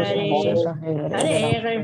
Hare, Hare Krishna, Hare Krishna, Hare Krishna Krishna, Hare Krishna, Krishna, Hare Krishna Krishna, Hare, Hare Hare, Ram Hare Hare Ram, Rama, Ram Hare Hare Rama, Rama Hare Krishna, Rama, Hare Krishna, Hare Krishna Hare Hare, Hare. Ram Hare Ram, Ram Hare Hare Hare, Krishna, Hare Krishna, Krishna Krishna Krishna, Hare Krishna, Hare Hare, Hare Ram Hare Ram, Hare, Ram Ram Hare Hare Hare, Rama, Hare Hare Krishna, Hare Krishna, Rama, Krishna Krishna, Hare Rama Hare, Ram Rama, Hare Ram, Hare Ram Ram Hare Hare. Hare, Hare Krishna, Hare Krishna, Hare Krishna Krishna, Krishna, Hare Hare Hare, Ram Hare Ram, Krishna, Ram Ram Hare Krishna Hare, Krishna, Hare Hare Krishna, Hare, Hare Krishna, Krishna Hare Krishna, Hare Hare, Rama, Ram Hare Hare Rama, Ram, Rama Hare Krishna, Rama, Hare Hare. Krishna Hare Hare Hare, Hare Ram Hare Krishna, Ram, Ram Ram Hare Hare Hare, Krishna, Hare Krishna, Hare Krishna Krishna, Krishna, Krishna Krishna, Hare Hare Hare, Hare. Ram Hare Ram, Ram Hare Ram Hare Hare, Rama, Hare Hare Rama, Krishna, Hare Krishna, Rama Krishna Krishna, Hare Rama, Hare, Hare Hare Ram, Hare Ram, Hare. Ram Hare Hare, Hare Hare Krishna, Krishna, Hare Krishna, Hare Krishna Krishna, Krishna, Hare Hare, Hare Krishna Ram, Hare Ram, Krishna, Ram Ram Hare Hare Hare, Hare. Hare Krishna, Hare Krishna, Hare Rama, Krishna Hare Krishna, Hare Hare, Rama, Hare Ram, Rama Hare Ram, Rama, Ram Ram Hare Hare Hare, Hare Hare. Krishna, Hare Krishna, Krishna Hare Krishna, Hare Krishna, Hare, Hare Hare Ram, Krishna, Hare Ram, Ram Krishna Ram Hare Krishna, Hare, Hare Hare Krishna, Hare Hare. Krishna, Hare Krishna Rama, Hare Hare, Hare Hare Ram, Rama, Hare Ram, Ram Rama Ram Hare Rama, Hare, Hare Hare Hare. Krishna, Krishna Hare Hare Hare, Hare Ram, Krishna, Hare Ram, Hare Ram Ram Hare Krishna, Hare, Krishna Hare Krishna, Krishna, Hare Hare Krishna, Krishna Hare. Krishna, Hare Hare, Hare Ram Rama, Ram Ram Hare Hare Hare, Hare Rama, Ram, Hare Rama Rama, Krishna Hare Krishna, Hare Hare, Hare. Hare Ram, Hare Ram, Hare Ram Ram Hare Krishna, Hare Krishna, Krishna Krishna, Hare Hare Hare. Krishna, Hare Krishna, Hare Krishna Krishna, Rama, Hare Ram, Hare Hare Hare, Rama, Hare Ram, Rama Hare Ram, Rama, Hare Hare Hare. Krishna, Hare Hare, Hare Hare Krishna, Ram, Hare Ram, Hare Hare Hare, Hare Krishna, Krishna Krishna Krishna, Krishna, Hare Krishna Hare Hare. Hare, Hare Ram, Hare Ram, Hare Hare Hare, Rama, Hare Krishna, Hare Rama, Rama Hare Hare, Hare Rama, Ram, Hare Ram, Ram Hare Ram, Hare Hare, Hare. Hare Krishna, Hare Krishna, Krishna Hare Hare, Hare Ram, Hare Hare Ram, Krishna, Ram Ram, Hare Hare Hare, Krishna, Hare Krishna Krishna, Hare Krishna, Krishna, Krishna Hare Krishna, Hare. Hare Ram, Hare Hare Ram, Hare Rama, Hare, Ram Hare, Hare Rama, Hare Krishna, Rama Hare Krishna, Rama, Krishna Krishna, Hare Hare Hare, Hare Ram, Hare Hare. Ram, Ram Ram, Hare Hare, Hare Krishna, Hare Krishna, Krishna Krishna, Hare Hare, Hare Ram, Hare Ram, Ram Ram, Hare Hare, Hare Krishna, Hare Krishna, Krishna Krishna, Hare Hare, Hare Ram, Hare Ram, Ram Ram, Hare Hare, Hare Krishna, Hare Krishna, Krishna Krishna, Hare Hare, Hare Ram, Hare Hare Ram, Ram Krishna, Ram, Hare Hare Hare, Krishna, Krishna Krishna, Hare Hare Hare. Krishna, Hare Krishna, Hare Krishna Krishna, Rama, Hare Hare, Hare Hare Ram, Hare Rama, Ram, Ram Ram, Rama Hare Hare, Rama, Hare Hare Krishna, Hare Krishna, Hare. Krishna Krishna, Hare Hare Hare, Hare Ram, Krishna, Hare Ram, Ram Hare Ram, Hare Krishna, Hare, Krishna Hare Krishna, Krishna, Hare Hare Krishna, Hare. Krishna Krishna, Hare Hare, Hare Hare Ram, Rama, Hare Hare.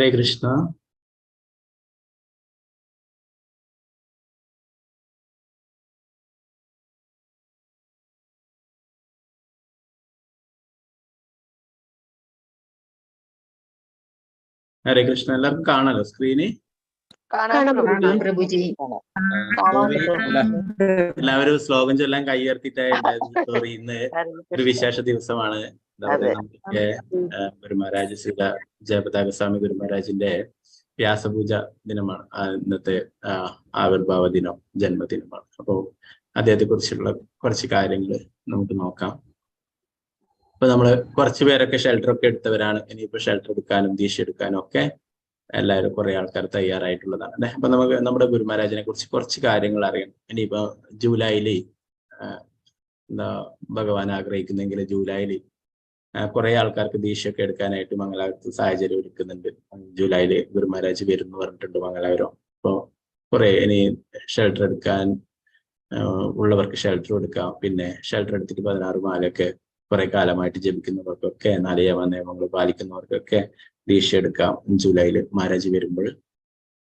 Hare Krishna. Hare Krishna. ഹരേ കൃഷ്ണ. എല്ലാവർക്കും കാണാലോ screen? പ്രഭുജി. Sorry, എല്ലാവരും ശ്ലോകം ചൊല്ലാൻ കൈയുയർത്തിയിട്ടായി ഉണ്ടായിരുന്നു. Sorry, ഇന്ന് ഒരു വിശേഷ ദിവസമാണ്. നമുക്ക് ഗുരുമഹാരാജ് ശ്രീല ജയപതാക സ്വാമി ഗുരുമഹാരാജിന്റെ വ്യാസപൂജ ദിനമാണ്. ഇന്നത്തെ ആവിർഭാവ ദിനം, ജന്മദിനമാണ്. അപ്പോൾ അദ്ദേഹത്തെ കുറിച്ചുള്ള കുറച്ച് കാര്യങ്ങൾ നമുക്ക് നോക്കാം. ഇപ്പൊ നമ്മള് കുറച്ച് പേരൊക്കെ ഷെൽട്ടർ ഒക്കെ എടുത്തവരാണ്. ഇനിയിപ്പോ ഷെൽട്ടർ എടുക്കാനും ദീക്ഷ എടുക്കാനും ഒക്കെ എല്ലാവരും കുറെ ആൾക്കാർ തയ്യാറായിട്ടുള്ളതാണ് അല്ലെ. അപ്പൊ നമുക്ക് നമ്മുടെ ഗുരുമഹാരാജിനെ കുറിച്ച് കുറച്ച് കാര്യങ്ങൾ അറിയണം. ഇനിയിപ്പോ ജൂലൈയില് എന്താ ഭഗവാൻ ആഗ്രഹിക്കുന്നെങ്കിൽ ജൂലൈയില് കുറെ ആൾക്കാർക്ക് ദീക്ഷയൊക്കെ എടുക്കാനായിട്ട് മംഗലാപുരത്ത് സാഹചര്യം ഒരുക്കുന്നുണ്ട്. ജൂലൈയില് ഗുരുമഹാരാജ് വരുന്നു പറഞ്ഞിട്ടുണ്ട് മംഗലാപുരം. അപ്പോൾ കുറെ ഇനി ഷെൽട്ടർ എടുക്കാൻ ഉള്ളവർക്ക് ഷെൽട്ടർ എടുക്കാം. പിന്നെ ഷെൽട്ടർ എടുത്തിട്ട് 16 മാലയൊക്കെ കുറെ കാലമായിട്ട് ജപിക്കുന്നവർക്കൊക്കെ, നാലയവ നിയമങ്ങൾ പാലിക്കുന്നവർക്കൊക്കെ ദീക്ഷ എടുക്കാം ജൂലൈയില് മഹാരാജ് വരുമ്പോൾ.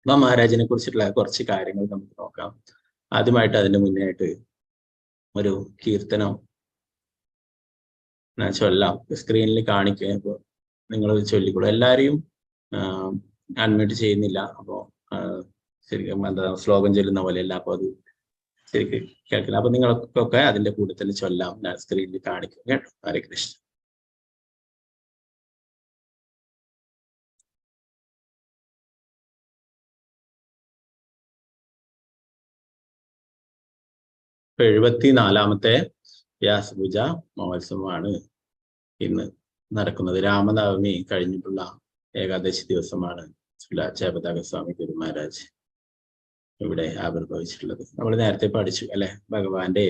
അപ്പൊ മഹാരാജിനെ കുറിച്ചിട്ടുള്ള കുറച്ച് കാര്യങ്ങൾ നമുക്ക് നോക്കാം. ആദ്യമായിട്ട് അതിന് മുന്നേ ആയിട്ട് ഒരു കീർത്തനം ചൊല്ലാം. സ്ക്രീനിൽ കാണിക്കുക. അപ്പോൾ നിങ്ങൾ ചൊല്ലിക്കോളൂ. എല്ലാവരെയും അൺമ്യൂട്ട് ചെയ്യുന്നില്ല. അപ്പോൾ ശരിക്കും എന്താ ശ്ലോകം ചൊല്ലുന്ന പോലെയല്ല. അപ്പോൾ അത് ശരിക്കും കേൾക്കില്ല. അപ്പൊ നിങ്ങൾക്കൊക്കെ അതിന്റെ കൂടെ തന്നെ ചൊല്ലാം. ഞാൻ സ്ക്രീനിൽ കാണിക്കും കേട്ടോ. ഹരേ കൃഷ്ണ. 74ാമത്തെ വ്യാസപൂജ മഹോത്സവമാണ് ഇന്ന് നടക്കുന്നത്. രാമനവമി കഴിഞ്ഞിട്ടുള്ള ഏകാദശി ദിവസമാണ് ജയപതാക സ്വാമി ഗുരു മഹാരാജ് ഇവിടെ ആവിർഭവിച്ചിട്ടുള്ളത്. നമ്മൾ നേരത്തെ പഠിച്ചു അല്ലെ, ഭഗവാന്റെ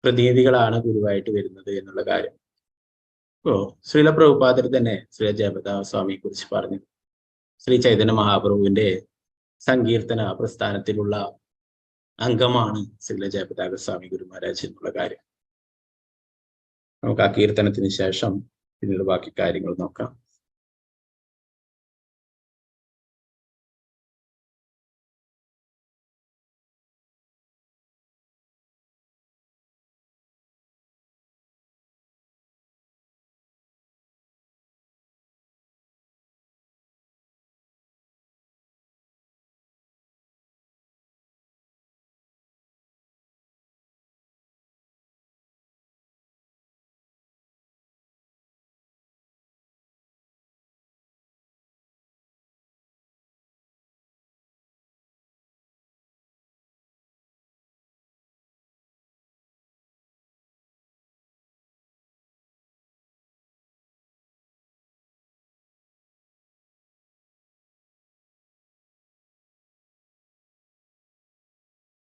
പ്രതിനിധികളാണ് ഗുരുവായിട്ട് വരുന്നത് എന്നുള്ള കാര്യം. ശ്രീല പ്രഭുപാദർ തന്നെ ശ്രീ ജയപതാക സ്വാമിയെ കുറിച്ച് പറഞ്ഞു. ശ്രീ ചൈതന്യ മഹാപ്രഭുവിന്റെ സങ്കീർത്തന പ്രസ്ഥാനത്തിലുള്ള അംഗമാണ് ശ്രീല ജയപതാക സ്വാമി ഗുരു മഹാരാജ് എന്നുള്ള കാര്യം. നമുക്ക് ആ കീർത്തനത്തിന് ശേഷം പിന്നീട് ബാക്കി കാര്യങ്ങൾ നോക്കാം.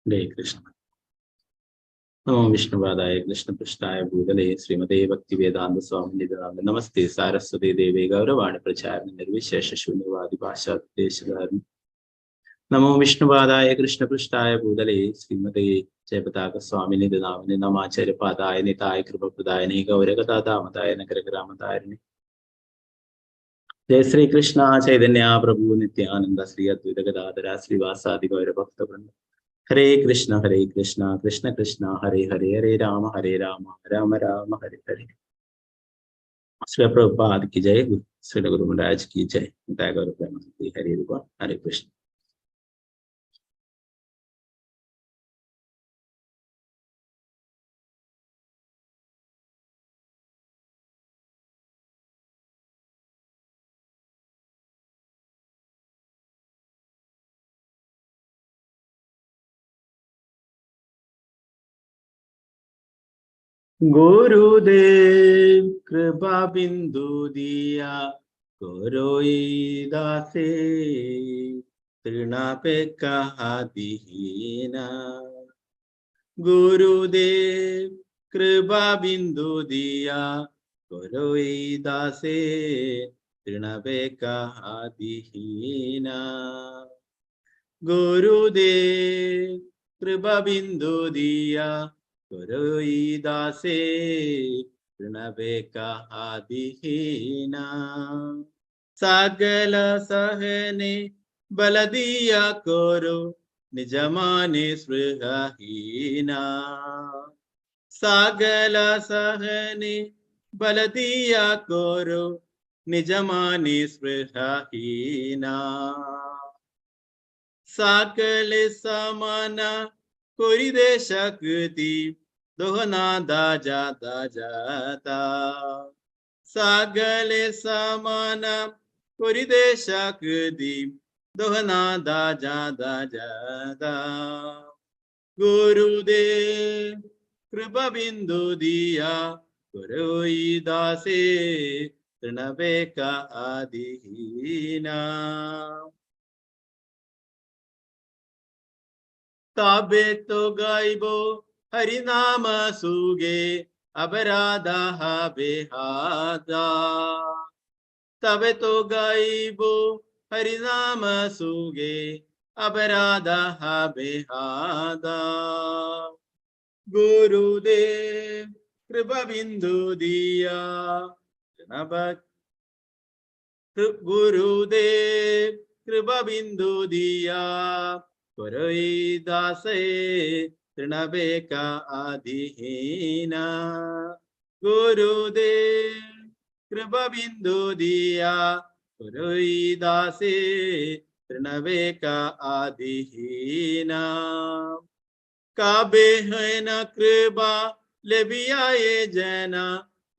ഹരേ കൃഷ്ണ. നമോ വിഷ്ണുപാദായ കൃഷ്ണപൃഷ്ഠായ ഭൂതലേ ശ്രീമതേ ഭക്തിവേദാന്ത സ്വാമി നിധാന നമസ്തേ സാരസ്വതേ ദേവേ ഗൗരവാണി പ്രചാരണ നിർവിശേഷ ശൂന്യവാദി ഭാഷാദേശകാരൻ. നമോ വിഷ്ണുപാദായ കൃഷ്ണപൃഷ്ഠായ ഭൂതലേ ശ്രീമതേ ജയപതാക സ്വാമി നിധാമിനി നമാചാര്യപാദായ നിതായ കൃപപ്രദായനി ഗൗരകഥാദാമതായ നഗരഗ്രാമതാരിണി. ജയ ശ്രീകൃഷ്ണ ചൈതന്യ പ്രഭു നിത്യാനന്ദ ശ്രീ അദ്വൈത ഗദാധര ശ്രീവാസാദി ഗൗരഭക്തവൃന്ദ. ഹരേ കൃഷ്ണ കൃഷ്ണ കൃഷ്ണ ഹരേ ഹരേ ഹരേ രാമ രാമ രാമ ഹരേ ഹരേ. ശ്രീ പ്രഭുപാദ് की जय, श्री गुरु महाराज की जय. हरे हरे कृष्ण. गुरुदेव कृपा बिंदु दिया कोरोई दासे तृणा पे कहा दीना. गुरुदेव कृपा बिंदु दिया कोरोई दासे तृणा पे कहा दीना. गुरुदेव कृपा बिंदु दिया कोरोई दासे तृणवे कहा दीना. सकल सहने बल दिया कोरो निजमाने स्पृहहीना. सकल सहने बल दिया कोरो निजमाने स्पृहहीना. सकल समाना कोरिदे शक्ति दोहना दाजा दाजाता. सागले समान कोरिदे शक्ति दोहना दाजा दाजाता. गुरुदेव कृपा बिंदु दिया कोरोई दासे तृणवे कहा दीना. तबे तो गाइबो हरिनाम सुगे अपराधा बेहादा. तबे तो गाइबो हरिनाम सुगे अपराधा बेहादा. गुरुदेव कृपा बिंदु दिया गुरुदेव कृपा बिंदु दिया कोरोई दासे तृणवे कहा दीना. गुरुदेव कृपा बिंदु दिया कोरोई दासे तृणवे कहा दीना. काबे है न कृपा लेबिया ये जना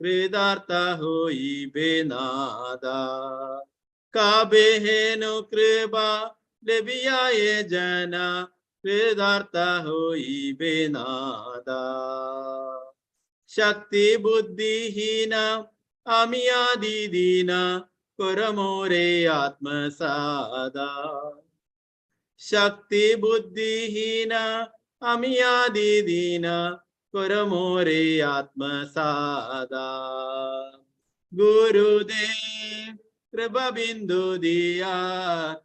कृदार्ता होई बेनादा. काबे है न कृपा लेबिया ये जना കൃതാർത്ഥ ഹോയിബേ നാദ. ശക്തി ബുദ്ധിഹീന അമിയാദീന കൊരമോരേ ആത്മസാദ. ശക്തി ബുദ്ധിഹീന അമിയാദീന കൊരമോരേ ആത്മസാദ. ഗുരുദേവ് കൃപ ബിന്ദു ദിയാ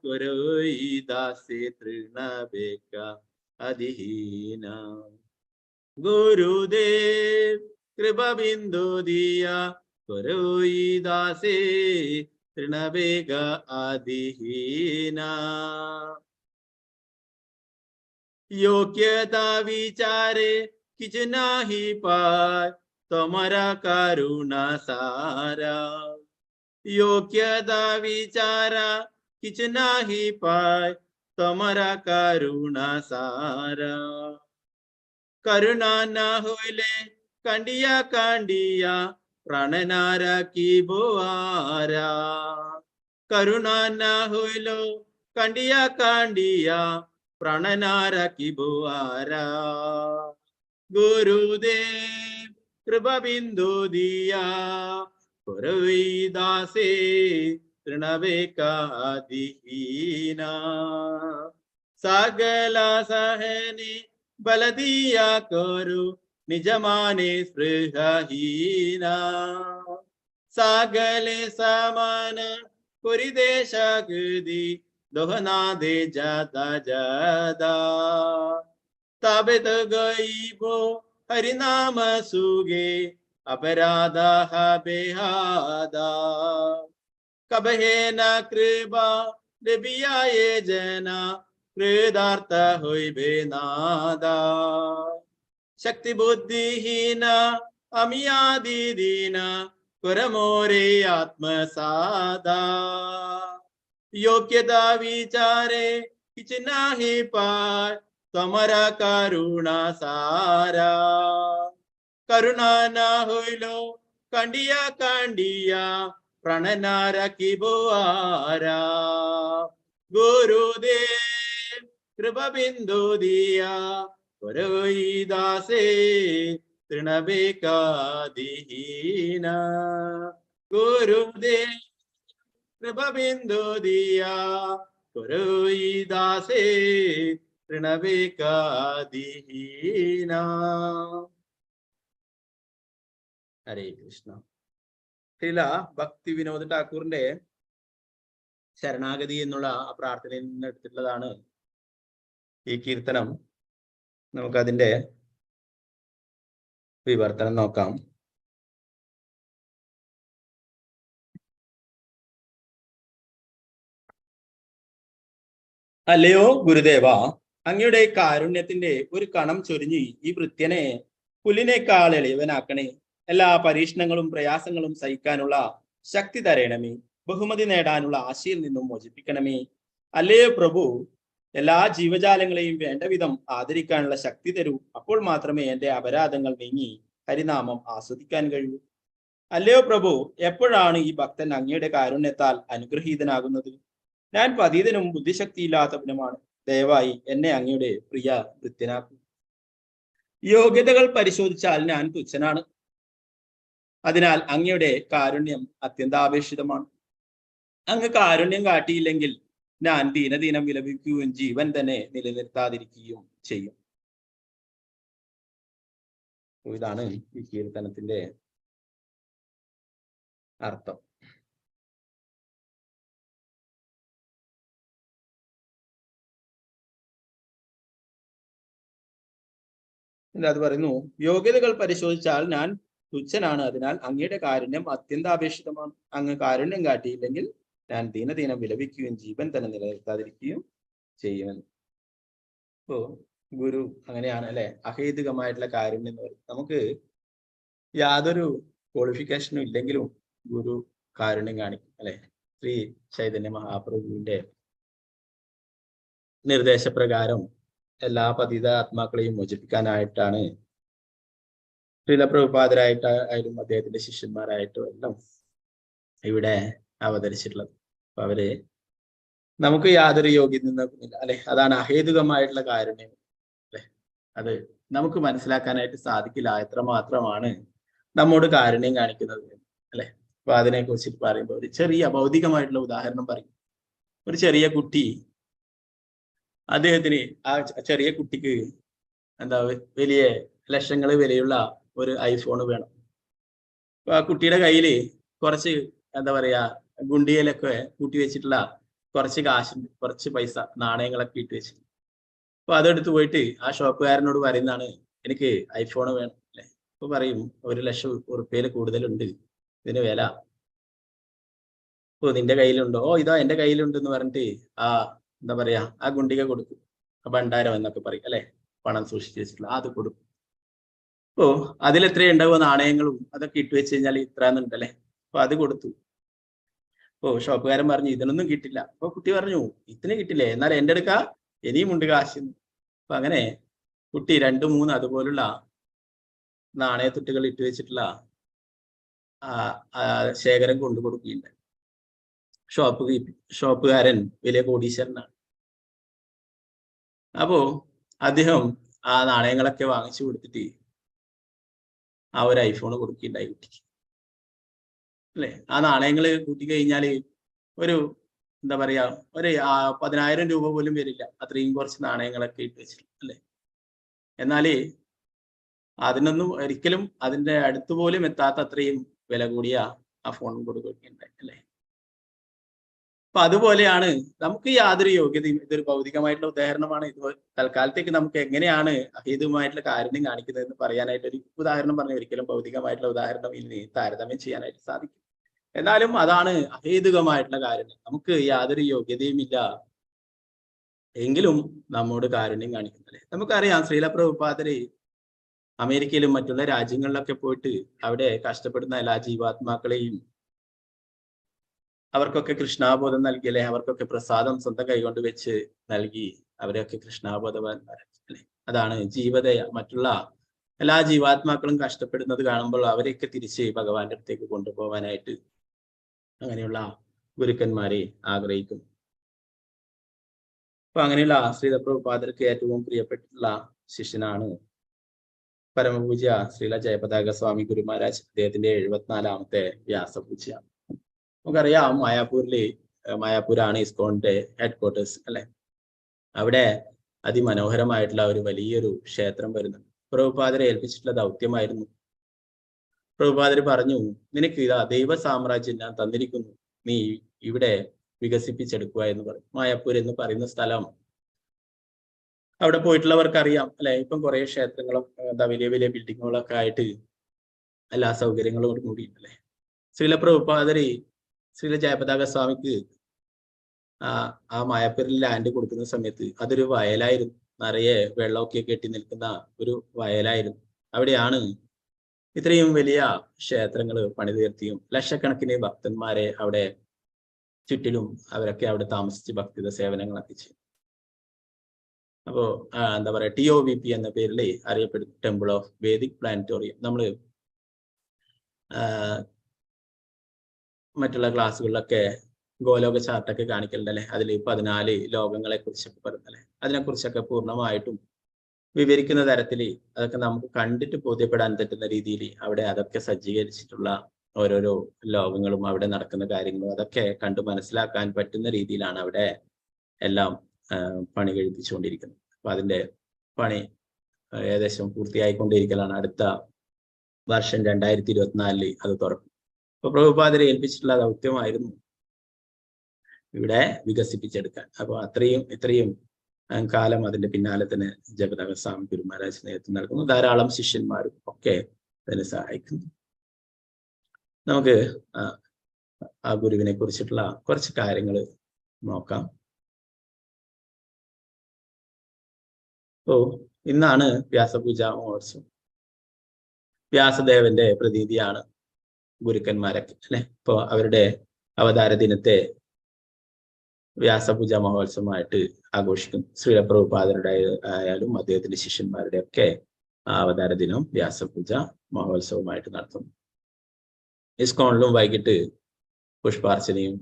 കൊരോയി ദാസി തൃണബേക അധിഹീന. ഗുരുദേവ് കൃപ ബിന്ദു ദിയാ കൊരോയി ദാസി തൃണബേക അധിഹീന. योग्यता विचारे किच नाही पाय तमरा करुणा सारा. योग्यता विचारा किच नाही पाय तमरा करुणा सारा. करुणा न होइले कांडिया कांडिया प्राणनारा की बोआरा. करुणा न होइलो कांडिया कांडिया प्राणनारा की बोआरा. गुरुदेव कृपा बिंदु दिया कोरोई दासे तृणबेका अधीना. सगला सहने बल दिया करो निजमाने स्पृहहीना. सगले समान पुरी देशगदी दोहना दे जाता जादा. ताबेत गईबो हरिनाम सुगे अपराध बेहादा. कबहे न कृपा देविया ये जना कृदार्थ होइबे नादा. शक्ति बुद्धिहीन अमियादि दीन परमोरे आत्मसादा. योग्यता विचारे किच नाही पाय तमरा करुणा सारा. करुणा न होइलो कांडिया कांडिया प्राणनारा की बोआरा. गुरुदेव कृपा बिंदु दिया कोरोई दासे तृणबेका अधीना. गुरुदेव कृपा बिंदु दिया कोरोई दासे तृणबेका अधीना. ഹരേ കൃഷ്ണ. ശ്രീല ഭക്തി വിനോദ് ഠാക്കൂറിന്റെ ശരണാഗതി എന്നുള്ള ആ പ്രാർത്ഥനയിൽ നിന്ന് എടുത്തിട്ടുള്ളതാണ് ഈ കീർത്തനം. നമുക്കതിന്റെ വിവർത്തനം നോക്കാം. അല്ലയോ ഗുരുദേവ, അങ്ങയുടെ കാരുണ്യത്തിന്റെ ഒരു കണം ചൊരിഞ്ഞ് ഈ വൃത്യനെ പുലിനേക്കാൾ എളിയവനാക്കണേ. എല്ലാ പരീക്ഷണങ്ങളും പ്രയാസങ്ങളും സഹിക്കാനുള്ള ശക്തി തരയണമേ. ബഹുമതി നേടാനുള്ള ആശയിൽ നിന്നും മോചിപ്പിക്കണമേ. അല്ലയോ പ്രഭു, എല്ലാ ജീവജാലങ്ങളെയും വേണ്ട വിധം ആദരിക്കാനുള്ള ശക്തി തരൂ. അപ്പോൾ മാത്രമേ എന്റെ അപരാധങ്ങൾ നീങ്ങി ഹരിനാമം ആസ്വദിക്കാൻ കഴിയൂ. അല്ലയോ പ്രഭു, എപ്പോഴാണ് ഈ ഭക്തൻ അങ്ങയുടെ കാരുണ്യത്താൽ അനുഗ്രഹീതനാകുന്നത്? ഞാൻ പതീതനും ബുദ്ധിശക്തിയില്ലാത്തവനുമാണ്. ദയവായി എന്നെ അങ്ങയുടെ പ്രിയ വൃത്യനാക്കൂ. യോഗ്യതകൾ പരിശോധിച്ചാൽ ഞാൻ തുച്ഛനാണ്. അതിനാൽ അങ്ങയുടെ കാരുണ്യം അത്യന്താപേക്ഷിതമാണ്. അങ്ങ് കാരുണ്യം കാട്ടിയില്ലെങ്കിൽ ഞാൻ ദീനദീനം വിലപിക്കുകയും ജീവൻ തന്നെ നിലനിർത്താതിരിക്കുകയും ചെയ്യും. ഇതാണ് ഈ കീർത്തനത്തിന്റെ അർത്ഥം. അത് പറയുന്നു, യോഗ്യതകൾ പരിശോധിച്ചാൽ ഞാൻ തുച്ഛനാണ്. അതിനാൽ അങ്ങയുടെ കാരുണ്യം അത്യന്താപേക്ഷിതമാണ്. അങ്ങ് കാരുണ്യം കാട്ടിയില്ലെങ്കിൽ ഞാൻ ദീനദീനം വിലപിക്കുകയും ജീവൻ തന്നെ നിലനിർത്താതിരിക്കുകയും ചെയ്യുമെന്ന്. ഇപ്പോ ഗുരു അങ്ങനെയാണ് അല്ലെ, അഹേതുകമായിട്ടുള്ള കാരുണ്യം എന്ന് പറയും. നമുക്ക് യാതൊരു ക്വാളിഫിക്കേഷനും ഇല്ലെങ്കിലും ഗുരു കാരുണ്യം കാണിക്കും അല്ലെ. ശ്രീ ചൈതന്യ മഹാപ്രഭുവിന്റെ നിർദ്ദേശപ്രകാരം എല്ലാ പതിത ആത്മാക്കളെയും മോചിപ്പിക്കാനായിട്ടാണ് ശ്രീല പ്രഭുപാദരായിട്ടായാലും അദ്ദേഹത്തിന്റെ ശിഷ്യന്മാരായിട്ടും എല്ലാം ഇവിടെ അവതരിച്ചിട്ടുള്ളത്. അപ്പൊ അവര് നമുക്ക് യാതൊരു യോഗ്യത നിന്നില്ല അല്ലെ. അതാണ് അഹേതുകമായിട്ടുള്ള കാരുണ്യം അല്ലെ. അത് നമുക്ക് മനസ്സിലാക്കാനായിട്ട് സാധിക്കില്ല എത്രമാത്രമാണ് നമ്മോട് കാരുണ്യം കാണിക്കുന്നത് അല്ലെ. അപ്പൊ അതിനെ കുറിച്ചിട്ട് പറയുമ്പോൾ ഒരു ചെറിയ ഭൗതികമായിട്ടുള്ള ഉദാഹരണം പറയും. ഒരു ചെറിയ കുട്ടി, അദ്ദേഹത്തിന് ആ ചെറിയ കുട്ടിക്ക് എന്താ വലിയ ലക്ഷങ്ങൾ വിലയുള്ള ഒരു ഐഫോൺ വേണം. അപ്പൊ ആ കുട്ടിയുടെ കയ്യില് കുറച്ച് എന്താ പറയാ ഗുണ്ടികയിലൊക്കെ കൂട്ടി വെച്ചിട്ടുള്ള കുറച്ച് കാശുണ്ട്, കുറച്ച് പൈസ നാണയങ്ങളൊക്കെ ഇട്ട് വെച്ചിട്ടുണ്ട്. അപ്പൊ അതെടുത്ത് പോയിട്ട് ആ ഷോപ്പുകാരനോട് പറയുന്നതാണ്, എനിക്ക് ഐഫോൺ വേണം അല്ലെ. അപ്പൊ പറയും 1,00,000 കൂടുതലുണ്ട് ഇതിന് വില. ഓ നിന്റെ കയ്യിലുണ്ടോ? ഓ ഇതാ എന്റെ കയ്യിലുണ്ട് എന്ന് പറഞ്ഞിട്ട് ആ എന്താ പറയാ ആ ഗുണ്ടിക കൊടുക്കും. ഭണ്ഡാരം എന്നൊക്കെ പറയും അല്ലെ, പണം സൂക്ഷിച്ചു വെച്ചിട്ടുള്ള അത് കൊടുക്കും. അപ്പോ അതിലെത്രയുണ്ടാവുക നാണയങ്ങളും അതൊക്കെ ഇട്ട് വെച്ച് കഴിഞ്ഞാൽ ഇത്രന്നുണ്ടല്ലേ. അപ്പൊ അത് കൊടുത്തു. ഓ ഷോപ്പുകാരൻ പറഞ്ഞു ഇതിനൊന്നും കിട്ടില്ല. അപ്പൊ കുട്ടി പറഞ്ഞു ഇതിന് കിട്ടില്ലേ, എന്നാൽ എന്റെ അടുക്ക ഇനിയും ഉണ്ട് കാശ്. അപ്പൊ അങ്ങനെ കുട്ടി 2-3 അതുപോലുള്ള നാണയത്തുട്ടുകൾ ഇട്ട് വെച്ചിട്ടുള്ള ശേഖരം കൊണ്ടു കൊടുക്കുകയുണ്ട്. ഷോപ്പുകാരൻ വലിയ കോടീശ്വരനാണ്. അപ്പോ അദ്ദേഹം ആ നാണയങ്ങളൊക്കെ വാങ്ങിച്ചു കൊടുത്തിട്ട് ആ ഒരു ഐഫോൺ കൊടുക്കുകയുണ്ടായി കുട്ടിക്ക് അല്ലെ. ആ നാണയങ്ങൾ കൂട്ടി കഴിഞ്ഞാല് ഒരു എന്താ പറയാ ഒരു 10,000 രൂപ പോലും വരില്ല. അത്രയും കുറച്ച് നാണയങ്ങളൊക്കെ ഇട്ട് വെച്ചിട്ടുണ്ട് അല്ലെ. എന്നാല് അതിനൊന്നും ഒരിക്കലും അതിന്റെ അടുത്ത് പോലും എത്താത്ത അത്രയും വില കൂടിയ ആ ഫോൺ കൊടുക്കുകയുണ്ടായി അല്ലെ. അപ്പൊ അതുപോലെയാണ് നമുക്ക് യാതൊരു യോഗ്യതയും. ഇതൊരു ഭൗതികമായിട്ടുള്ള ഉദാഹരണമാണ്. ഇത് തൽക്കാലത്തേക്ക് നമുക്ക് എങ്ങനെയാണ് അഹേതുമായിട്ടുള്ള കാരുണ്യം കാണിക്കുന്നത് എന്ന് പറയാനായിട്ട് ഒരു ഉദാഹരണം പറഞ്ഞു. ഒരിക്കലും ഭൗതികമായിട്ടുള്ള ഉദാഹരണം ഇനി താരതമ്യം ചെയ്യാനായിട്ട് സാധിക്കും. എന്നാലും അതാണ് അഹേതുകമായിട്ടുള്ള കാരുണ്യം. നമുക്ക് യാതൊരു യോഗ്യതയും ഇല്ല എങ്കിലും നമ്മോട് കാരുണ്യം കാണിക്കുന്നത്. നമുക്കറിയാം ശ്രീല പ്രഭുപാദര് അമേരിക്കയിലും മറ്റുള്ള രാജ്യങ്ങളിലൊക്കെ പോയിട്ട് അവിടെ കഷ്ടപ്പെടുന്ന എല്ലാ ജീവാത്മാക്കളെയും അവർക്കൊക്കെ കൃഷ്ണാബോധം നൽകി അല്ലെ. അവർക്കൊക്കെ പ്രസാദം സ്വന്തം കൈകൊണ്ട് വെച്ച് നൽകി അവരെയൊക്കെ കൃഷ്ണാബോധവാന്മാരല്ലേ. അതാണ് ജീവദയ. മറ്റുള്ള എല്ലാ ജീവാത്മാക്കളും കഷ്ടപ്പെടുന്നത് കാണുമ്പോൾ അവരെയൊക്കെ തിരിച്ച് ഭഗവാന്റെ അടുത്തേക്ക് കൊണ്ടുപോകാനായിട്ട് അങ്ങനെയുള്ള ഗുരുക്കന്മാരെ ആഗ്രഹിക്കുന്നു. അപ്പൊ അങ്ങനെയുള്ള ശ്രീല പ്രഭുപാദർക്ക് ഏറ്റവും പ്രിയപ്പെട്ടിട്ടുള്ള ശിഷ്യനാണ് പരമപൂജ്യ ശ്രീല ജയപതാക സ്വാമി ഗുരു മഹാരാജ്. അദ്ദേഹത്തിന്റെ 74ാമത്തെ വ്യാസപൂജ. നമുക്കറിയാം മായാപൂരാണ് ഇസ്കോണിന്റെ ഹെഡ്ക്വാർട്ടേഴ്സ് അല്ലെ. അവിടെ അതിമനോഹരമായിട്ടുള്ള ഒരു വലിയൊരു ക്ഷേത്രം വരുന്നുണ്ട്. പ്രഭുപാദരെ ഏൽപ്പിച്ചിട്ടുള്ള ദൗത്യമായിരുന്നു. പ്രഭുപാദര് പറഞ്ഞു, നിനക്ക് ഇതാ ദൈവ സാമ്രാജ്യം ഞാൻ തന്നിരിക്കുന്നു, നീ ഇവിടെ വികസിപ്പിച്ചെടുക്കുക എന്ന് പറഞ്ഞു. മായാപൂർ എന്ന് പറയുന്ന സ്ഥലം അവിടെ പോയിട്ടുള്ളവർക്ക് അറിയാം അല്ലെ. ഇപ്പം കുറെ ക്ഷേത്രങ്ങളും വലിയ വലിയ ബിൽഡിങ്ങുകളൊക്കെ ആയിട്ട് എല്ലാ സൗകര്യങ്ങളോടും കൂടിയിട്ടല്ലേ. ശ്രീല പ്രഭുപാദര് ശ്രീല ജയപതാക സ്വാമിക്ക് ആ മായാപൂരിൽ ലാൻഡ് കൊടുക്കുന്ന സമയത്ത് അതൊരു വയലായിരുന്നു. നിറയെ വെള്ളമൊക്കെ കെട്ടി നിൽക്കുന്ന ഒരു വയലായിരുന്നു. അവിടെയാണ് ഇത്രയും വലിയ ക്ഷേത്രങ്ങൾ പണിതീർത്തിയും ലക്ഷക്കണക്കിന് ഭക്തന്മാരെ അവിടെ ചുറ്റിലും അവരൊക്കെ അവിടെ താമസിച്ച് ഭക്തിത സേവനങ്ങളൊക്കെ ചെയ്യും. അപ്പോ എന്താ പറയാ TOVP എന്ന പേരിൽ അറിയപ്പെടുന്ന ടെമ്പിൾ ഓഫ് വേദിക് പ്ലാനറ്റോറിയം. നമ്മള് മറ്റുള്ള ക്ലാസ്സുകളിലൊക്കെ ഗോലോക ചാർട്ടൊക്കെ കാണിക്കലുണ്ട് അല്ലെ. അതിൽ 14 ലോകങ്ങളെ കുറിച്ചൊക്കെ പറഞ്ഞല്ലേ. അതിനെക്കുറിച്ചൊക്കെ പൂർണ്ണമായിട്ടും വിവരിക്കുന്ന തരത്തിൽ അതൊക്കെ നമുക്ക് കണ്ടിട്ട് ബോധ്യപ്പെടാൻ പറ്റുന്ന രീതിയിൽ അവിടെ അതൊക്കെ സജ്ജീകരിച്ചിട്ടുള്ള ഓരോരോ ലോകങ്ങളും അവിടെ നടക്കുന്ന കാര്യങ്ങളും അതൊക്കെ കണ്ടു മനസ്സിലാക്കാൻ പറ്റുന്ന രീതിയിലാണ് അവിടെ എല്ലാം പണി കഴിപ്പിച്ചുകൊണ്ടിരിക്കുന്നത്. അപ്പൊ അതിന്റെ പണി ഏകദേശം പൂർത്തിയായിക്കൊണ്ടിരിക്കലാണ്. അടുത്ത വർഷം 2024 അത് തുറക്കും. അപ്പൊ പ്രഭുപാദരെ ഏൽപ്പിച്ചിട്ടുള്ള ദൗത്യമായിരുന്നു ഇവിടെ വികസിപ്പിച്ചെടുക്കാൻ. അപ്പൊ ഇത്രയും കാലം അതിന്റെ പിന്നാലെ തന്നെ ജയപതാക സ്വാമി ഗുരു മഹാരാജ് നേതൃത്വം നൽകുന്നു. ധാരാളം ശിഷ്യന്മാരും ഒക്കെ അതിനെ സഹായിക്കുന്നു. നമുക്ക് ആ ഗുരുവിനെ കുറിച്ചിട്ടുള്ള കുറച്ച് കാര്യങ്ങൾ നോക്കാം. ഇന്നാണ് വ്യാസപൂജ മഹോത്സവം. വ്യാസദേവന്റെ പ്രതീതിയാണ് ഗുരുക്കന്മാരൊക്കെ അല്ലെ. ഇപ്പൊ അവരുടെ അവതാര ദിനത്തെ വ്യാസപൂജ മഹോത്സവമായിട്ട് ആഘോഷിക്കുന്നു. ശ്രീല പ്രഭുപാദരുടെ ആയാലും അദ്ദേഹത്തിന്റെ ശിഷ്യന്മാരുടെ ഒക്കെ അവതാര ദിനം വ്യാസപൂജ മഹോത്സവമായിട്ട് നടത്തുന്നു. ഇസ്കോണിലും വൈകിട്ട് പുഷ്പാർച്ചനയും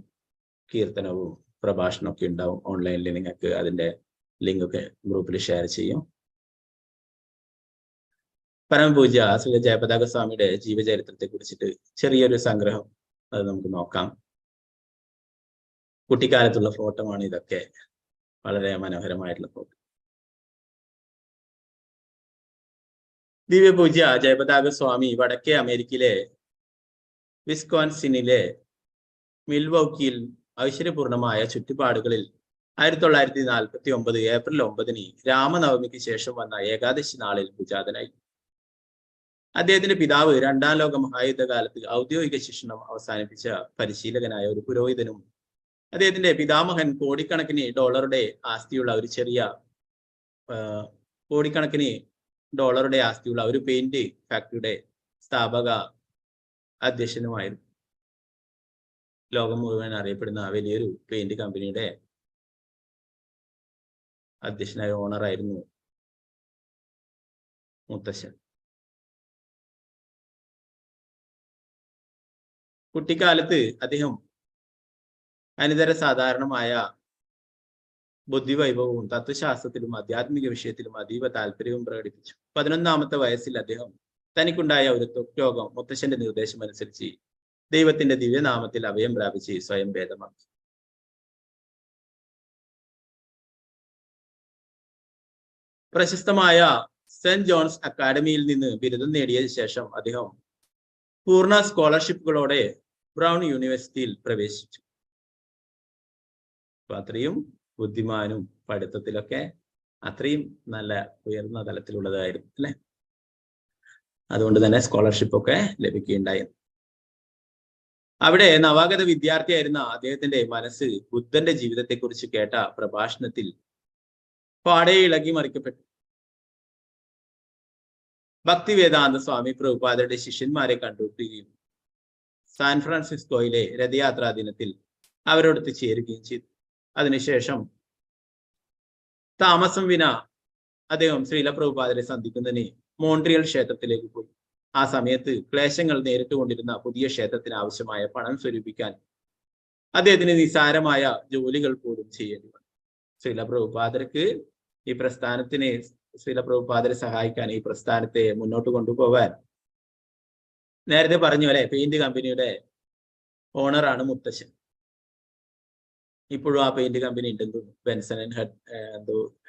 കീർത്തനവും പ്രഭാഷണമൊക്കെ ഉണ്ടാവും. ഓൺലൈനിൽ നിങ്ങൾക്ക് അതിന്റെ ലിങ്ക് ഒക്കെ ഗ്രൂപ്പിൽ ഷെയർ ചെയ്യും. പരമപൂജ്യ ശ്രീ ജയപതാക സ്വാമിയുടെ ജീവചരിത്രത്തെ കുറിച്ചിട്ട് ചെറിയൊരു സംഗ്രഹം അത് നമുക്ക് നോക്കാം. കുട്ടിക്കാലത്തുള്ള ഫോട്ടോ ആണ് ഇതൊക്കെ, വളരെ മനോഹരമായിട്ടുള്ള ഫോട്ടോ. ദിവ്യപൂജ്യ ജയപതാക സ്വാമി വടക്കേ അമേരിക്കയിലെ വിസ്കോൻസിനിലെ മിൽവോക്കിയിൽ ഐശ്വര്യപൂർണമായ ചുറ്റുപാടുകളിൽ 1949 ഏപ്രിൽ 9 രാമനവമിക്ക് ശേഷം വന്ന ഏകാദശി നാളിൽ പൂജാതനായി. അദ്ദേഹത്തിന്റെ പിതാവ് രണ്ടാം ലോക മഹായുദ്ധകാലത്ത് ഔദ്യോഗിക ശിക്ഷണം അവസാനിപ്പിച്ച പരിശീലകനായ ഒരു പുരോഹിതനും അദ്ദേഹത്തിന്റെ പിതാമഹൻ കോടിക്കണക്കിന് ഡോളറുടെ ആസ്തിയുള്ള ഒരു പെയിന്റ് ഫാക്ടറിയുടെ സ്ഥാപക അധ്യക്ഷനുമായിരുന്നു. ലോകം മുഴുവൻ അറിയപ്പെടുന്ന വലിയൊരു പെയിന്റ് കമ്പനിയുടെ അധ്യക്ഷനായ ഓണറായിരുന്നു മുത്തശ്ശൻ. കുട്ടിക്കാലത്ത് അദ്ദേഹം അനിതര സാധാരണമായ ബുദ്ധിവൈഭവവും തത്വശാസ്ത്രത്തിലും ആധ്യാത്മിക വിഷയത്തിലും അതീവ താല്പര്യവും പ്രകടിപ്പിച്ചു. 11ാമത്തെ വയസ്സിൽ അദ്ദേഹം തനിക്കുണ്ടായ ഒരു ത്വക്ക് രോഗം മുത്തശ്ശന്റെ നിർദ്ദേശം അനുസരിച്ച് ദൈവത്തിന്റെ ദിവ്യനാമത്തിൽ അഭയം പ്രാപിച്ച് സ്വയം ഭേദമാക്കി. പ്രശസ്തമായ സെന്റ് ജോൺസ് അക്കാഡമിയിൽ നിന്ന് ബിരുദം നേടിയ ശേഷം അദ്ദേഹം പൂർണ്ണ സ്കോളർഷിപ്പുകളോടെ ബ്രൗൺ യൂണിവേഴ്സിറ്റിയിൽ പ്രവേശിച്ചു. അപ്പൊ അത്രയും ബുദ്ധിമാനും പഠിത്തത്തിലൊക്കെ അത്രയും നല്ല ഉയർന്ന തലത്തിലുള്ളതായിരുന്നു അല്ലെ. അതുകൊണ്ട് തന്നെ സ്കോളർഷിപ്പ് ഒക്കെ ലഭിക്കുകയുണ്ടായി. അവിടെ നവാഗത വിദ്യാർത്ഥിയായിരുന്ന അദ്ദേഹത്തിന്റെ മനസ്സ് ബുദ്ധന്റെ ജീവിതത്തെക്കുറിച്ച് കേട്ട പ്രഭാഷണത്തിൽ പാടെ ഇളകി മറിക്കപ്പെട്ടു. ഭക്തിവേദാന്ത സ്വാമി പ്രഭുപാദരുടെ ശിഷ്യന്മാരെ കണ്ടുമുട്ടുകയും സാൻ ഫ്രാൻസിസ്കോയിലെ രഥയാത്രാ ദിനത്തിൽ അവരോടൊത്ത് ചേരുകയും ചെയ്തു. അതിനുശേഷം താമസം വിന അദ്ദേഹം ശ്രീല പ്രഭുപാദരെ സന്ധിക്കുന്നതിന് മോൺട്രിയൽ ക്ഷേത്രത്തിലേക്ക് പോയി. ആ സമയത്ത് ക്ലേശങ്ങൾ നേരിട്ടുകൊണ്ടിരുന്ന പുതിയ ക്ഷേത്രത്തിന് ആവശ്യമായ പണം സ്വരൂപിക്കാൻ അദ്ദേഹത്തിന് നിസ്സാരമായ ജോലികൾ പോലും ചെയ്യേണ്ടി വന്നു. ശ്രീല പ്രഭുപാദർക്ക് ഈ പ്രസ്ഥാനത്തിനെ ശ്രീല പ്രഭുപാദരെ സഹായിക്കാൻ, ഈ പ്രസ്ഥാനത്തെ മുന്നോട്ട് കൊണ്ടുപോകാൻ, നേരത്തെ പറഞ്ഞു അല്ലെ, പെയിന്റ് കമ്പനിയുടെ ഓണറാണ് മുത്തശ്ശൻ. ഇപ്പോഴും ആ പെയിന്റ് കമ്പനി ഉണ്ടെന്ന് തോന്നുന്നു. ബെൻസൺ ആൻഡ്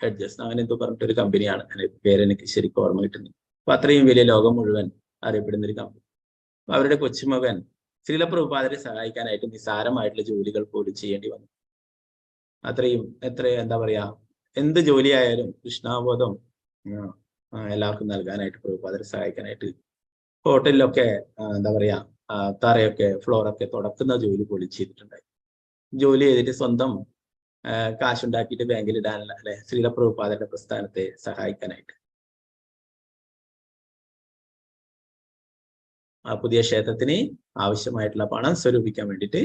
ഹെഡ്ജസ് അങ്ങനെ എന്തോ പറഞ്ഞിട്ടൊരു കമ്പനിയാണ്. പേരെനിക്ക് ശരിക്കും ഓർമ്മ കിട്ടുന്നത്. അപ്പൊ അത്രയും വലിയ ലോകം മുഴുവൻ അറിയപ്പെടുന്ന ഒരു കമ്പനി. അപ്പൊ അവരുടെ കൊച്ചുമകൻ ശ്രീല പ്രഭുപാദരെ സഹായിക്കാനായിട്ട് നിസ്സാരമായിട്ടുള്ള ജോലികൾ പോലും ചെയ്യേണ്ടി വന്നു. അത്രയും എന്താ പറയാ, എന്ത് ജോലിയായാലും കൃഷ്ണാബോധം എല്ലാവർക്കും നൽകാനായിട്ട്, പ്രഭുപാദരെ സഹായിക്കാനായിട്ട് ഹോട്ടലിലൊക്കെ എന്താ പറയാ തറയൊക്കെ ഫ്ലോറൊക്കെ തുടക്കുന്ന ജോലി പോലും ചെയ്തിട്ടുണ്ടായി. ജോലി ചെയ്തിട്ട് സ്വന്തം കാശുണ്ടാക്കിയിട്ട് ബാങ്കിൽ ഇടാനല്ല അല്ലെ, ശ്രീല പ്രഭുപാദരുടെ പ്രസ്ഥാനത്തെ സഹായിക്കാനായിട്ട്. ആ പുതിയ ക്ഷേത്രത്തിന് ആവശ്യമായിട്ടുള്ള പണം സ്വരൂപിക്കാൻ വേണ്ടിയിട്ട്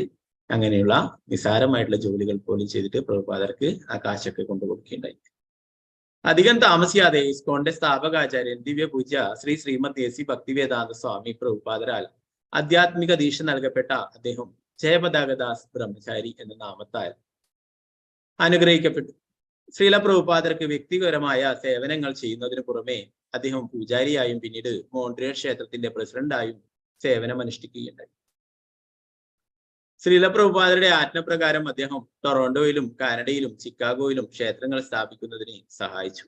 അങ്ങനെയുള്ള നിസാരമായിട്ടുള്ള ജോലികൾ പോലും ചെയ്തിട്ട് പ്രഭുപാദർക്ക് ആ കാശൊക്കെ കൊണ്ടുകൊടുക്കുകയുണ്ടായി. അധികം താമസിയാതെ ഇസ്കോണിന്റെ സ്ഥാപകാചാര്യൻ ദിവ്യപൂജ്യ ശ്രീമദ് എസി ഭക്തിവേദാന്ത സ്വാമി പ്രഭുപാദരാൽ ആധ്യാത്മിക ദീക്ഷ നൽകപ്പെട്ട അദ്ദേഹം ജയപതാകദാസ് ബ്രഹ്മചാരി എന്ന നാമത്താൽ അനുഗ്രഹിക്കപ്പെട്ടു. ശ്രീല പ്രഭുപാദർക്ക് വ്യക്തിപരമായ സേവനങ്ങൾ ചെയ്യുന്നതിന് പുറമെ അദ്ദേഹം പൂജാരിയായും പിന്നീട് മോൺട്രിയൽ ക്ഷേത്രത്തിന്റെ പ്രസിഡന്റായും സേവനം അനുഷ്ഠിക്കുകയുണ്ടായി. ശ്രീല പ്രഭുപാദരുടെ ആജ്ഞപ്രകാരം അദ്ദേഹം ടൊറോണ്ടോയിലും കാനഡയിലും ചിക്കാഗോയിലും ക്ഷേത്രങ്ങൾ സ്ഥാപിക്കുന്നതിന് സഹായിച്ചു.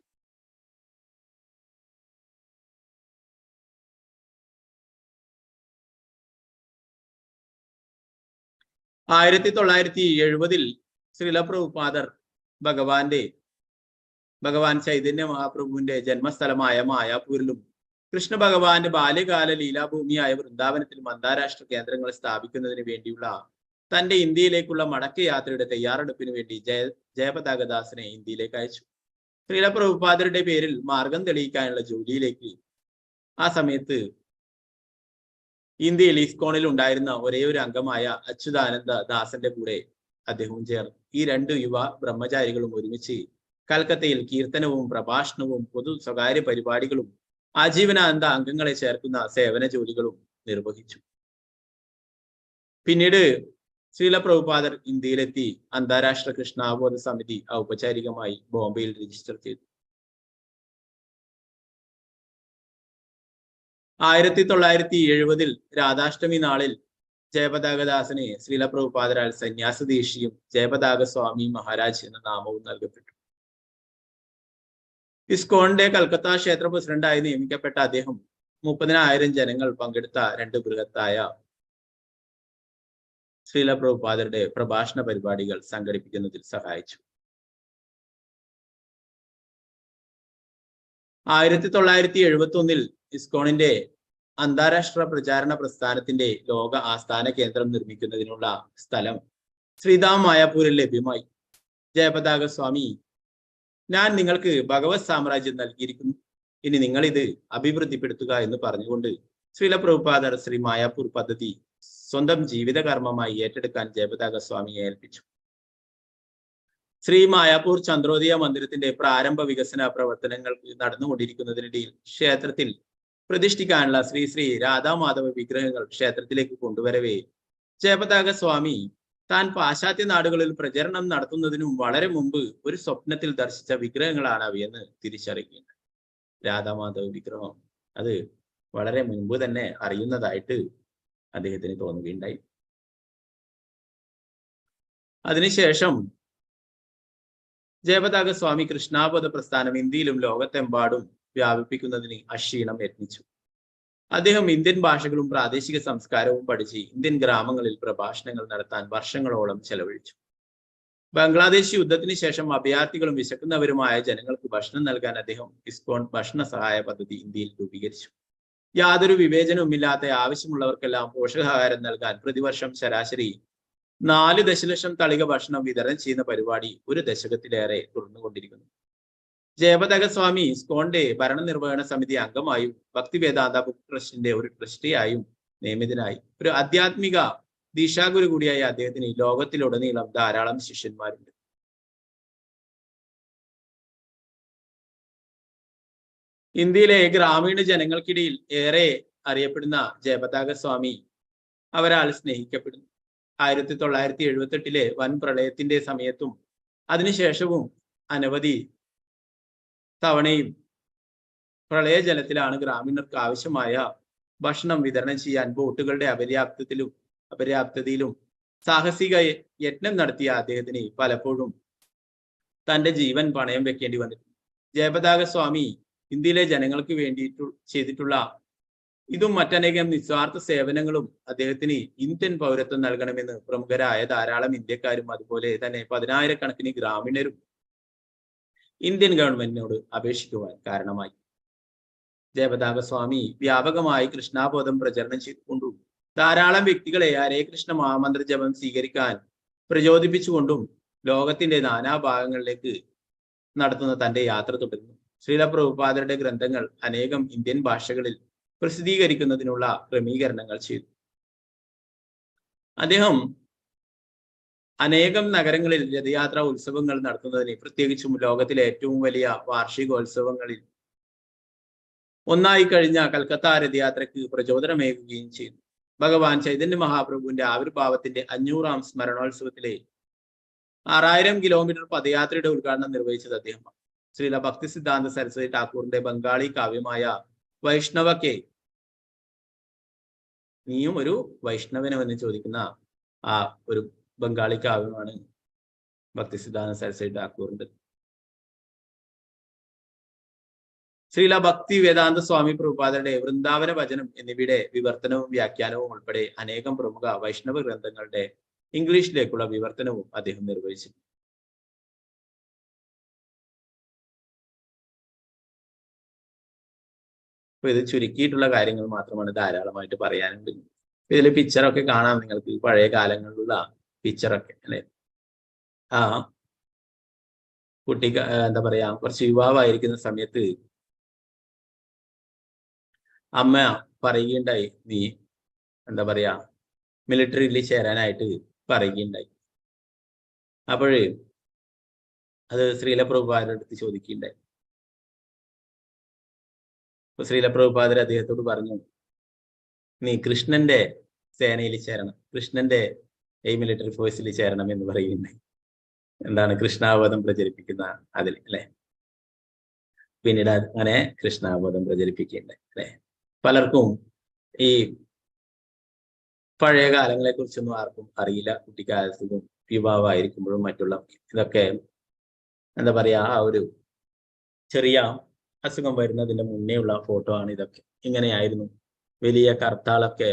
ആയിരത്തി 1970 ശ്രീല പ്രഭുപാദർ ഭഗവാൻ ചൈതന്യ മഹാപ്രഭുവിന്റെ ജന്മസ്ഥലമായ മായാപൂരിലും കൃഷ്ണ ഭഗവാന്റെ ബാല്യകാല ലീലാഭൂമിയായ വൃന്ദാവനത്തിലും അന്താരാഷ്ട്ര കേന്ദ്രങ്ങൾ സ്ഥാപിക്കുന്നതിന് വേണ്ടിയുള്ള തന്റെ ഇന്ത്യയിലേക്കുള്ള മടക്ക യാത്രയുടെ തയ്യാറെടുപ്പിന് വേണ്ടി ജയപതാകദാസിനെ ഇന്ത്യയിലേക്ക് അയച്ചു. ശ്രീല പ്രഭുപാദരുടെ പേരിൽ മാർഗം തെളിയിക്കാനുള്ള ജോലിയിലേക്ക് ആ സമയത്ത് ഇന്ത്യയിൽ ഇസ്കോണിൽ ഉണ്ടായിരുന്ന ഒരേ ഒരു അംഗമായ അച്യുതാനന്ദ ദാസന്റെ കൂടെ അദ്ദേഹവും ചേർന്നു. ഈ 2 യുവ ബ്രഹ്മചാരികളും ഒരുമിച്ച് കൽക്കത്തയിൽ കീർത്തനവും പ്രഭാഷണവും സ്വകാര്യ പരിപാടികളും ആജീവനാനന്ദ അംഗങ്ങളെ ചേർക്കുന്ന സേവന ജോലികളും നിർവഹിച്ചു. പിന്നീട് ശ്രീല പ്രഭുപാദർ ഇന്ത്യയിലെത്തി അന്താരാഷ്ട്ര കൃഷ്ണാബോധ സമിതി ഔപചാരികമായി ബോംബെയിൽ രജിസ്റ്റർ ചെയ്തു. 1970 രാധാഷ്ടമി നാളിൽ ജയപതാകദാസന് ശ്രീല പ്രഭുപാദരാൽ സന്യാസദീക്ഷിയും ജയപതാക സ്വാമി മഹാരാജ് എന്ന നാമവും നൽകപ്പെട്ടു. ഇസ്കോണിന്റെ കൽക്കത്ത ക്ഷേത്ര പ്രസിഡന്റായി നിയമിക്കപ്പെട്ട അദ്ദേഹം 30,000 ജനങ്ങൾ പങ്കെടുത്ത 2 ബൃഹത്തായ ശ്രീല പ്രഭുപാദരുടെ പ്രഭാഷണ പരിപാടികൾ സംഘടിപ്പിക്കുന്നതിൽ സഹായിച്ചു. 1971 ഇസ്കോണിന്റെ അന്താരാഷ്ട്ര പ്രചാരണ പ്രസ്ഥാനത്തിന്റെ ലോക ആസ്ഥാന കേന്ദ്രം നിർമ്മിക്കുന്നതിനുള്ള സ്ഥലം ശ്രീധാം മായാപൂരിൽ ലഭ്യമായി. ജയപതാക സ്വാമി, ഞാൻ നിങ്ങൾക്ക് ഭഗവത് സാമ്രാജ്യം നൽകിയിരിക്കുന്നു, ഇനി നിങ്ങൾ ഇത് അഭിവൃദ്ധിപ്പെടുത്തുക എന്ന് പറഞ്ഞുകൊണ്ട് ശ്രീല പ്രഭുപാദർ ശ്രീ മായാപൂർ പദ്ധതി സ്വന്തം ജീവിതകർമ്മമായി ഏറ്റെടുക്കാൻ ജയപതാക സ്വാമിയെ ഏൽപ്പിച്ചു. ശ്രീ മായാപൂർ ചന്ദ്രോദയ മന്ദിരത്തിന്റെ പ്രാരംഭ വികസന പ്രവർത്തനങ്ങൾ നടന്നുകൊണ്ടിരിക്കുന്നതിനിടയിൽ ക്ഷേത്രത്തിൽ പ്രതിഷ്ഠിക്കാനുള്ള ശ്രീ രാധാമാധവ വിഗ്രഹങ്ങൾ ക്ഷേത്രത്തിലേക്ക് കൊണ്ടുവരവേ ജയപതാക സ്വാമി താൻ പാശ്ചാത്യ നാടുകളിൽ പ്രചരണം നടത്തുന്നതിനും വളരെ മുമ്പ് ഒരു സ്വപ്നത്തിൽ ദർശിച്ച വിഗ്രഹങ്ങളാണ് അവയെന്ന് തിരിച്ചറിയുകയുണ്ട്. രാധാമാധവ വിഗ്രഹം അത് വളരെ മുൻപ് തന്നെ അറിയുന്നതായിട്ട് അദ്ദേഹത്തിന് തോന്നുകയുണ്ടായി. അതിനുശേഷം ജയപതാക സ്വാമി കൃഷ്ണാബോധ പ്രസ്ഥാനം ഇന്ത്യയിലും ലോകത്തെമ്പാടും വ്യാപിപ്പിക്കുന്നതിന് അക്ഷീണം യത്നിച്ചു. അദ്ദേഹം ഇന്ത്യൻ ഭാഷകളും പ്രാദേശിക സംസ്കാരവും പഠിച്ച് ഇന്ത്യൻ ഗ്രാമങ്ങളിൽ പ്രഭാഷണങ്ങൾ നടത്താൻ വർഷങ്ങളോളം ചെലവഴിച്ചു. ബംഗ്ലാദേശ് യുദ്ധത്തിന് ശേഷം അഭയാർത്ഥികളും വിശക്കുന്നവരുമായ ജനങ്ങൾക്ക് ഭക്ഷണം നൽകാൻ അദ്ദേഹം ഇസ്കോൺ ഭക്ഷണ സഹായ പദ്ധതി ഇന്ത്യയിൽ രൂപീകരിച്ചു. യാതൊരു വിവേചനവുമില്ലാത്ത ആവശ്യമുള്ളവർക്കെല്ലാം പോഷകാഹാരം നൽകാൻ പ്രതിവർഷം ശരാശരി 4 ദശലക്ഷം തളിക ഭക്ഷണം വിതരണം ചെയ്യുന്ന പരിപാടി 1 ദശകത്തിലേറെ തുടർന്നുകൊണ്ടിരിക്കുന്നു. ജയപതാക സ്വാമി ഇസ്കോണിന്റെ ഭരണനിർവഹണ സമിതി അംഗമായും ഭക്തിവേദാന്ത ബുക്ക് ട്രസ്റ്റിന്റെ ഒരു ട്രസ്റ്റിയായും നിയമിതനായി. ഒരു ആധ്യാത്മിക ദീക്ഷാഗുരു കൂടിയായ അദ്ദേഹത്തിന് ലോകത്തിലുടനീളം ധാരാളം ശിഷ്യന്മാരുണ്ട്. ഇന്ത്യയിലെ ഗ്രാമീണ ജനങ്ങൾക്കിടയിൽ ഏറെ അറിയപ്പെടുന്ന ജയപതാക സ്വാമി അവരാൽ സ്നേഹിക്കപ്പെടുന്നു. 1978 വൻ പ്രളയത്തിന്റെ സമയത്തും അതിനുശേഷവും അനവധി തവണയും പ്രളയജലത്തിലാണ് ഗ്രാമീണർക്ക് ആവശ്യമായ ഭക്ഷണം വിതരണം ചെയ്യാൻ ബോട്ടുകളുടെ അപര്യാപ്തതയിലും സാഹസിക യത്നം നടത്തിയ അദ്ദേഹത്തിന് പലപ്പോഴും തന്റെ ജീവൻ പണയം വെക്കേണ്ടി വന്നിട്ടുണ്ട്. ജയപതാക സ്വാമി ഇന്ത്യയിലെ ജനങ്ങൾക്ക് വേണ്ടി ചെയ്തിട്ടുള്ള ഇതും മറ്റനേകം നിസ്വാർത്ഥ സേവനങ്ങളും അദ്ദേഹത്തിന് ഇന്ത്യൻ പൗരത്വം നൽകണമെന്ന് പ്രമുഖരായ ധാരാളം ഇന്ത്യക്കാരും അതുപോലെ തന്നെ 10,000-കണക്കിന് ഗ്രാമീണരും ഇന്ത്യൻ ഗവൺമെന്റിനോട് അപേക്ഷിക്കുവാൻ കാരണമായി. ജയപതാക സ്വാമി വ്യാപകമായി കൃഷ്ണാബോധം പ്രചരണം ചെയ്തുകൊണ്ടും ധാരാളം വ്യക്തികളെ ഹരേ കൃഷ്ണ മഹാമന്ത്ര ജപം സ്വീകരിക്കാൻ പ്രചോദിപ്പിച്ചുകൊണ്ടും ലോകത്തിന്റെ നാനാഭാഗങ്ങളിലേക്ക് നടത്തുന്ന തന്റെ യാത്ര തുടരുന്നു. ശ്രീല പ്രഭുപാദരുടെ ഗ്രന്ഥങ്ങൾ അനേകം ഇന്ത്യൻ ഭാഷകളിൽ പ്രസിദ്ധീകരിക്കുന്നതിനുള്ള ക്രമീകരണങ്ങൾ ചെയ്തു. അദ്ദേഹം അനേകം നഗരങ്ങളിൽ രഥയാത്രാ ഉത്സവങ്ങൾ നടത്തുന്നതിന്, പ്രത്യേകിച്ചും ലോകത്തിലെ ഏറ്റവും വലിയ വാർഷികോത്സവങ്ങളിൽ ഒന്നായി കഴിഞ്ഞ കൽക്കത്ത രഥയാത്രയ്ക്ക് പ്രചോദനമേകുകയും ചെയ്തു. ഭഗവാൻ ചൈതന്യ മഹാപ്രഭുവിന്റെ ആവിർഭാവത്തിന്റെ 500ാം സ്മരണോത്സവത്തിലെ 6000 കിലോമീറ്റർ പദയാത്രയുടെ ഉദ്ഘാടനം നിർവഹിച്ചത് അദ്ദേഹമാണ്. ശ്രീല ഭക്തി സിദ്ധാന്ത സരസ്വതി ഠാക്കൂറിന്റെ ബംഗാളി കാവ്യമായ വൈഷ്ണവക്കെ, നീയും ഒരു വൈഷ്ണവനോ എന്ന് ചോദിക്കുന്ന ആ ഒരു ബംഗാളി കാവ്യമാണ് ഭക്തി സിദ്ധാന്ത സരസ്വതി ഠാക്കൂറിന്റെ. ശ്രീല ഭക്തി വേദാന്ത സ്വാമി പ്രഭുപാദരുടെ വൃന്ദാവന വചനം എന്നിവയുടെ വിവർത്തനവും വ്യാഖ്യാനവും ഉൾപ്പെടെ അനേകം പ്രമുഖ വൈഷ്ണവ ഗ്രന്ഥങ്ങളുടെ ഇംഗ്ലീഷിലേക്കുള്ള വിവർത്തനവും അദ്ദേഹം നിർവഹിച്ചു. അപ്പൊ ഇത് ചുരുക്കിയിട്ടുള്ള കാര്യങ്ങൾ മാത്രമാണ്, ധാരാളമായിട്ട് പറയാനുണ്ട്. ഇതിൽ പിക്ചറൊക്കെ കാണാം നിങ്ങൾക്ക്, പഴയ കാലങ്ങളിലുള്ള പിക്ചറൊക്കെ അല്ലെ. ആ കുട്ടി എന്താ പറയാ, കുറച്ച് യുവാവായിരിക്കുന്ന സമയത്ത് അമ്മ പറയുകയുണ്ടായി, നീ എന്താ പറയാ മിലിറ്ററിയിൽ ചേരാനായിട്ട് പറയുകയുണ്ടായി. അപ്പോഴേ അത് ശ്രീല പ്രഭുപാദരുടെ അടുത്ത് ചോദിക്കുകയുണ്ടായി. അപ്പൊ ശ്രീല പ്രഭുപാദർ അദ്ദേഹത്തോട് പറഞ്ഞു, നീ കൃഷ്ണന്റെ സേനയിൽ ചേരണം, കൃഷ്ണന്റെ ഈ മിലിറ്ററി ഫോഴ്സിൽ ചേരണം എന്ന് പറയുന്നത്. എന്താണ്? കൃഷ്ണാവബോധം പ്രചരിപ്പിക്കുന്ന അതിൽ അല്ലെ. പിന്നീട് അങ്ങനെ കൃഷ്ണാവബോധം പ്രചരിപ്പിക്കുന്നുണ്ട് അല്ലെ. പലർക്കും ഈ പഴയ കാലങ്ങളെ കുറിച്ചൊന്നും ആർക്കും അറിയില്ല. കുട്ടിക്കാലത്തും യുവാവായിരിക്കുമ്പോഴും മറ്റുള്ള ഇതൊക്കെ എന്താ പറയാ, ആ ഒരു ചെറിയ അസുഖം വരുന്നതിന്റെ മുന്നേ ഉള്ള ഫോട്ടോ ആണ് ഇതൊക്കെ. ഇങ്ങനെയായിരുന്നു. വലിയ കർത്താളൊക്കെ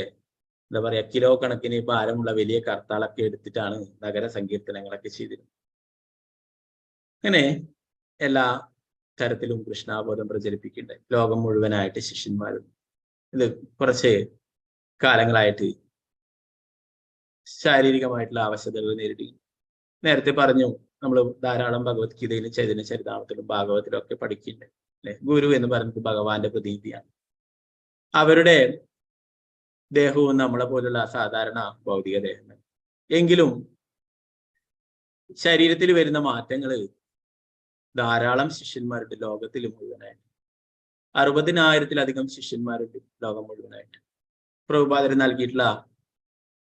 എന്താ പറയാ, കിലോ കണക്കിന് ഭാരമുള്ള വലിയ കർത്താളൊക്കെ എടുത്തിട്ടാണ് നഗര സങ്കീർത്തനങ്ങളൊക്കെ ചെയ്തിരുന്നത്. അങ്ങനെ എല്ലാ തരത്തിലും കൃഷ്ണാബോധം പ്രചരിപ്പിക്കുന്നുണ്ട്. ലോകം മുഴുവനായിട്ട് ശിഷ്യന്മാരും ഇത് കുറച്ച് കാലങ്ങളായിട്ട് ശാരീരികമായിട്ടുള്ള ആവശ്യതകൾ നേരിടുകയും, നേരത്തെ പറഞ്ഞു നമ്മൾ ധാരാളം ഭഗവത്ഗീതയിലും ചൈതന്യ ചരിതാമത്തിലും ഭാഗവത്തിലും ഒക്കെ പഠിക്കുന്നുണ്ട് അല്ലെ. ഗുരു എന്ന് പറയുന്നത് ഭഗവാന്റെ പ്രതീതിയാണ്. അവരുടെ ദേഹവും നമ്മളെ പോലുള്ള സാധാരണ ഭൗതിക ദേഹങ്ങൾ. എങ്കിലും ശരീരത്തിൽ വരുന്ന മാറ്റങ്ങൾ ധാരാളം ശിഷ്യന്മാരുണ്ട് ലോകത്തിൽ മുഴുവനായിട്ട്. 60,000-ലധികം ശിഷ്യന്മാരുണ്ട് ലോകം മുഴുവനായിട്ട്. പ്രഭുപാദർ നൽകിയിട്ടുള്ള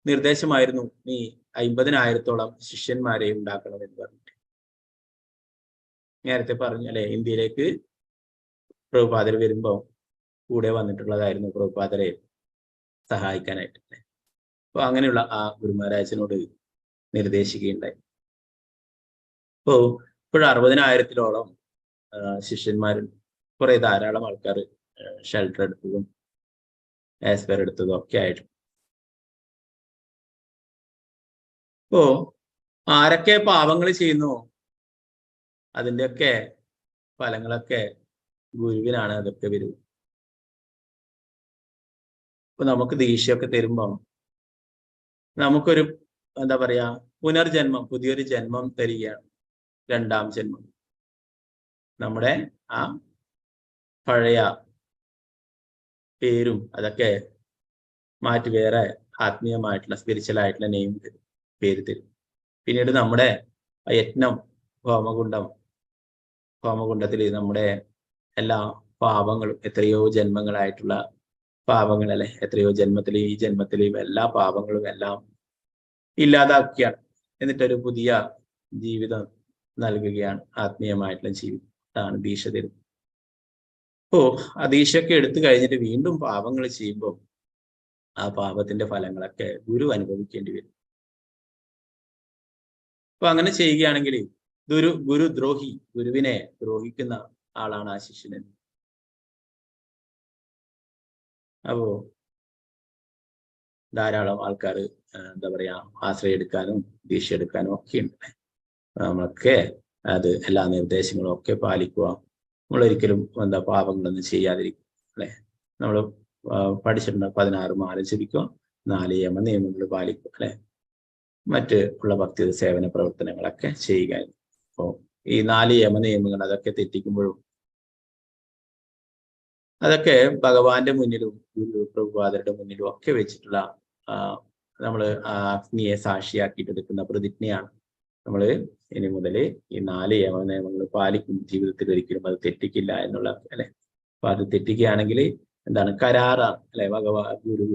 നിർദ്ദേശമായിരുന്നു നീ 50,000-ഓളം ശിഷ്യന്മാരെ ഉണ്ടാക്കണമെന്ന് പറഞ്ഞിട്ട്. നേരത്തെ പറഞ്ഞല്ലേ, ഇന്ത്യയിലേക്ക് പ്രഭുപാദർ വരുമ്പോ കൂടെ വന്നിട്ടുള്ളതായിരുന്നു പ്രഭുപാദരെ സഹായിക്കാനായിട്ട്. അപ്പൊ അങ്ങനെയുള്ള ആ ഗുരുമഹാരാജനോട് നിർദ്ദേശിക്കുകയുണ്ടായി. ഇപ്പോ 60,000-ഓളം ശിഷ്യന്മാരുണ്ട്. കുറെ ധാരാളം ആൾക്കാർ ഷെൽട്ടർ എടുത്തതും ആസ്പയർ എടുത്തതും ഒക്കെ ആയിട്ട്. ഇപ്പോ ആരൊക്കെ പാപങ്ങൾ ചെയ്യുന്നു അതിൻ്റെയൊക്കെ ഫലങ്ങളൊക്കെ ഗുരുവിനാണ് അതൊക്കെ വരും. ഇപ്പൊ നമുക്ക് ദീക്ഷയൊക്കെ തരുമ്പോ നമുക്കൊരു എന്താ പറയാ, പുനർജന്മം, പുതിയൊരു ജന്മം തരികയാണ്. 2ാം ജന്മം. നമ്മുടെ ആ പഴയ പേരും അതൊക്കെ മാറ്റി വേറെ ആത്മീയമായിട്ടുള്ള സ്പിരിച്വൽ ആയിട്ടുള്ള നെയിം തരും, പേര് തരും. പിന്നീട് നമ്മുടെ യജ്ഞം, ഹോമകുണ്ടത്തിൽ നമ്മുടെ എല്ലാ പാപങ്ങളും, എത്രയോ ജന്മങ്ങളായിട്ടുള്ള പാപങ്ങൾ അല്ലെ, എത്രയോ ജന്മത്തിലെയും ഈ ജന്മത്തിലെയും എല്ലാ പാപങ്ങളും എല്ലാം ഇല്ലാതാക്കുകയാണ്. എന്നിട്ടൊരു പുതിയ ജീവിതം നൽകുകയാണ്. ആത്മീയമായിട്ടുള്ള ജീവിതം. അതാണ് ദീക്ഷ തരുന്നത്. അപ്പോ ആ ദീക്ഷയൊക്കെ എടുത്തു കഴിഞ്ഞിട്ട് വീണ്ടും പാപങ്ങൾ ചെയ്യുമ്പോൾ ആ പാപത്തിന്റെ ഫലങ്ങളൊക്കെ ഗുരു അനുഭവിക്കേണ്ടി വരും. അപ്പൊ അങ്ങനെ ചെയ്യുകയാണെങ്കിൽ ഗുരുദ്രോഹി, ഗുരുവിനെ ദ്രോഹിക്കുന്ന ആളാണ് ആ ശിഷ്യൻ. അപ്പോ ധാരാളം ആൾക്കാർ എന്താ പറയാ, ആശ്രയം എടുക്കാനും ദീക്ഷ എടുക്കാനും ഒക്കെ ഉണ്ട്. നമ്മളൊക്കെ അത് എല്ലാ നിർദ്ദേശങ്ങളും ഒക്കെ പാലിക്കുക. നമ്മളൊരിക്കലും പാപങ്ങളൊന്നും ചെയ്യാതിരിക്കുക അല്ലെ. നമ്മൾ പഠിച്ചിട്ടുണ്ട് 16 മാല ജപിക്കുക, 4 യമനിയമങ്ങൾ പാലിക്കുക അല്ലെ. മറ്റ് ഉള്ള ഭക്തി സേവന പ്രവർത്തനങ്ങളൊക്കെ ചെയ്യുക. അപ്പോൾ ഈ 4 യമനിയമങ്ങൾ അതൊക്കെ തെറ്റിക്കുമ്പോഴും അതൊക്കെ ഭഗവാന്റെ മുന്നിലും പ്രഭുപാദരുടെ മുന്നിലും ഒക്കെ വെച്ചിട്ടുള്ള നമ്മൾ അഗ്നിയെ സാക്ഷിയാക്കിയിട്ട് എടുക്കുന്ന പ്രതിജ്ഞയാണ്. നമ്മൾ ഇനി മുതൽ ഈ 4 യമനിയമങ്ങൾ പാലിക്കും, ജീവിതത്തിൽ ഒരിക്കലും അത് തെറ്റിക്കില്ല എന്നുള്ള അല്ലെ. അപ്പൊ അത് തെറ്റിക്കുകയാണെങ്കിൽ എന്താണ്? കരാറാണ് അല്ലെ. ഗുരു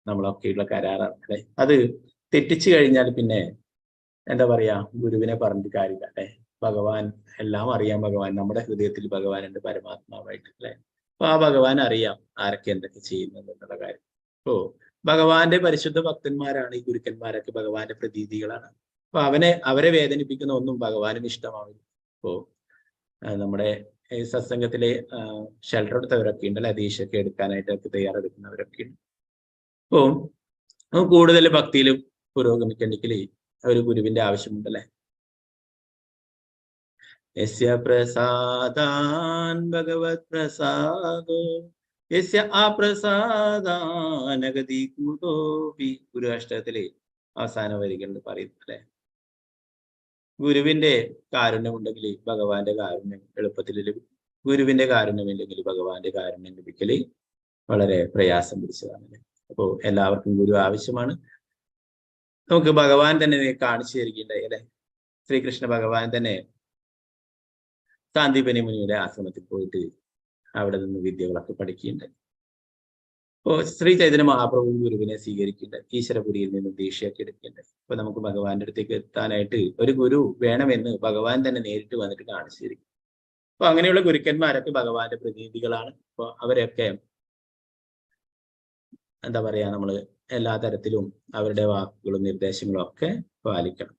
നമ്മളൊക്കെയുള്ള കരാറാണ് അല്ലെ. അത് തെറ്റിച്ചു കഴിഞ്ഞാൽ പിന്നെ എന്താ പറയാ, ഗുരുവിനെ പറഞ്ഞിട്ട് കാര്യമില്ല അല്ലെ. ഭഗവാൻ എല്ലാം അറിയാം. ഭഗവാൻ നമ്മുടെ ഹൃദയത്തിൽ ഭഗവാനുണ്ട്, പരമാത്മാവായിട്ട് അല്ലെ. അപ്പൊ ആ ഭഗവാൻ അറിയാം ആരൊക്കെ എന്തൊക്കെ ചെയ്യുന്നു എന്നുള്ള കാര്യം. അപ്പോ ഭഗവാന്റെ പരിശുദ്ധ ഭക്തന്മാരാണ് ഈ ഗുരുക്കന്മാരൊക്കെ, ഭഗവാന്റെ പ്രതീതികളാണ്. അപ്പൊ അവരെ വേദനിപ്പിക്കുന്ന ഒന്നും ഭഗവാനും ഇഷ്ടമാവില്ല. അപ്പോ നമ്മുടെ സത്സംഗത്തിലെ ഷെൽട്ടർ എടുത്തവരൊക്കെ ഉണ്ടല്ലേ, ദീക്ഷയൊക്കെ എടുക്കാനായിട്ടൊക്കെ തയ്യാറെടുക്കുന്നവരൊക്കെ ഉണ്ട്. അപ്പോ കൂടുതൽ ഭക്തിയിലും പുരോഗമിക്കണമെങ്കിൽ ഒരു ഗുരുവിന്റെ ആവശ്യമുണ്ടല്ലേ. യസ്യ പ്രസാദാൻ ഭഗവത് പ്രസാദോ യസ്യ അപ്രസാദാനഗതി കുതോപി. ഗുരു അഷ്ടകത്തിലെ അവസാന വരികളിൽ പറയുന്നു അല്ലെ. ഗുരുവിന്റെ കാരുണ്യമുണ്ടെങ്കിൽ ഭഗവാന്റെ കാരുണ്യം എളുപ്പത്തിൽ ലഭിക്കും. ഗുരുവിന്റെ കാരുണ്യമില്ലെങ്കിൽ ഭഗവാന്റെ കാരുണ്യം ലഭിക്കല് വളരെ പ്രയാസം പിടിച്ചതാണ്. അപ്പോൾ എല്ലാവർക്കും ഗുരു ആവശ്യമാണ്. നമുക്ക് ഭഗവാൻ തന്നെ കാണിച്ചു തരികയുണ്ടായി അല്ലെ. ശ്രീകൃഷ്ണ ഭഗവാൻ തന്നെ സാന്ദീപനി മുനിയുടെ ആശ്രമത്തിൽ പോയിട്ട് അവിടെ നിന്ന് വിദ്യകളൊക്കെ പഠിക്കുകയുണ്ടായി. ഇപ്പോ ശ്രീ ചൈതന്യ മഹാപ്രഭു ഗുരുവിനെ സ്വീകരിക്കേണ്ടത്, ഈശ്വരപുരിയിൽ നിന്നും ദീക്ഷയൊക്കെ എടുക്കേണ്ടത്. ഇപ്പൊ നമുക്ക് ഭഗവാന്റെ അടുത്തേക്ക് എത്താനായിട്ട് ഒരു ഗുരു വേണമെന്ന് ഭഗവാൻ തന്നെ നേരിട്ട് വന്നിട്ട് കാണിച്ചു തരും. അപ്പൊ അങ്ങനെയുള്ള ഗുരുക്കന്മാരൊക്കെ ഭഗവാന്റെ പ്രതിനിധികളാണ്. അപ്പൊ അവരെയൊക്കെ എന്താ പറയാ, നമ്മള് എല്ലാ തരത്തിലും അവരുടെ വാക്കുകളും നിർദ്ദേശങ്ങളും ഒക്കെ പാലിക്കണം.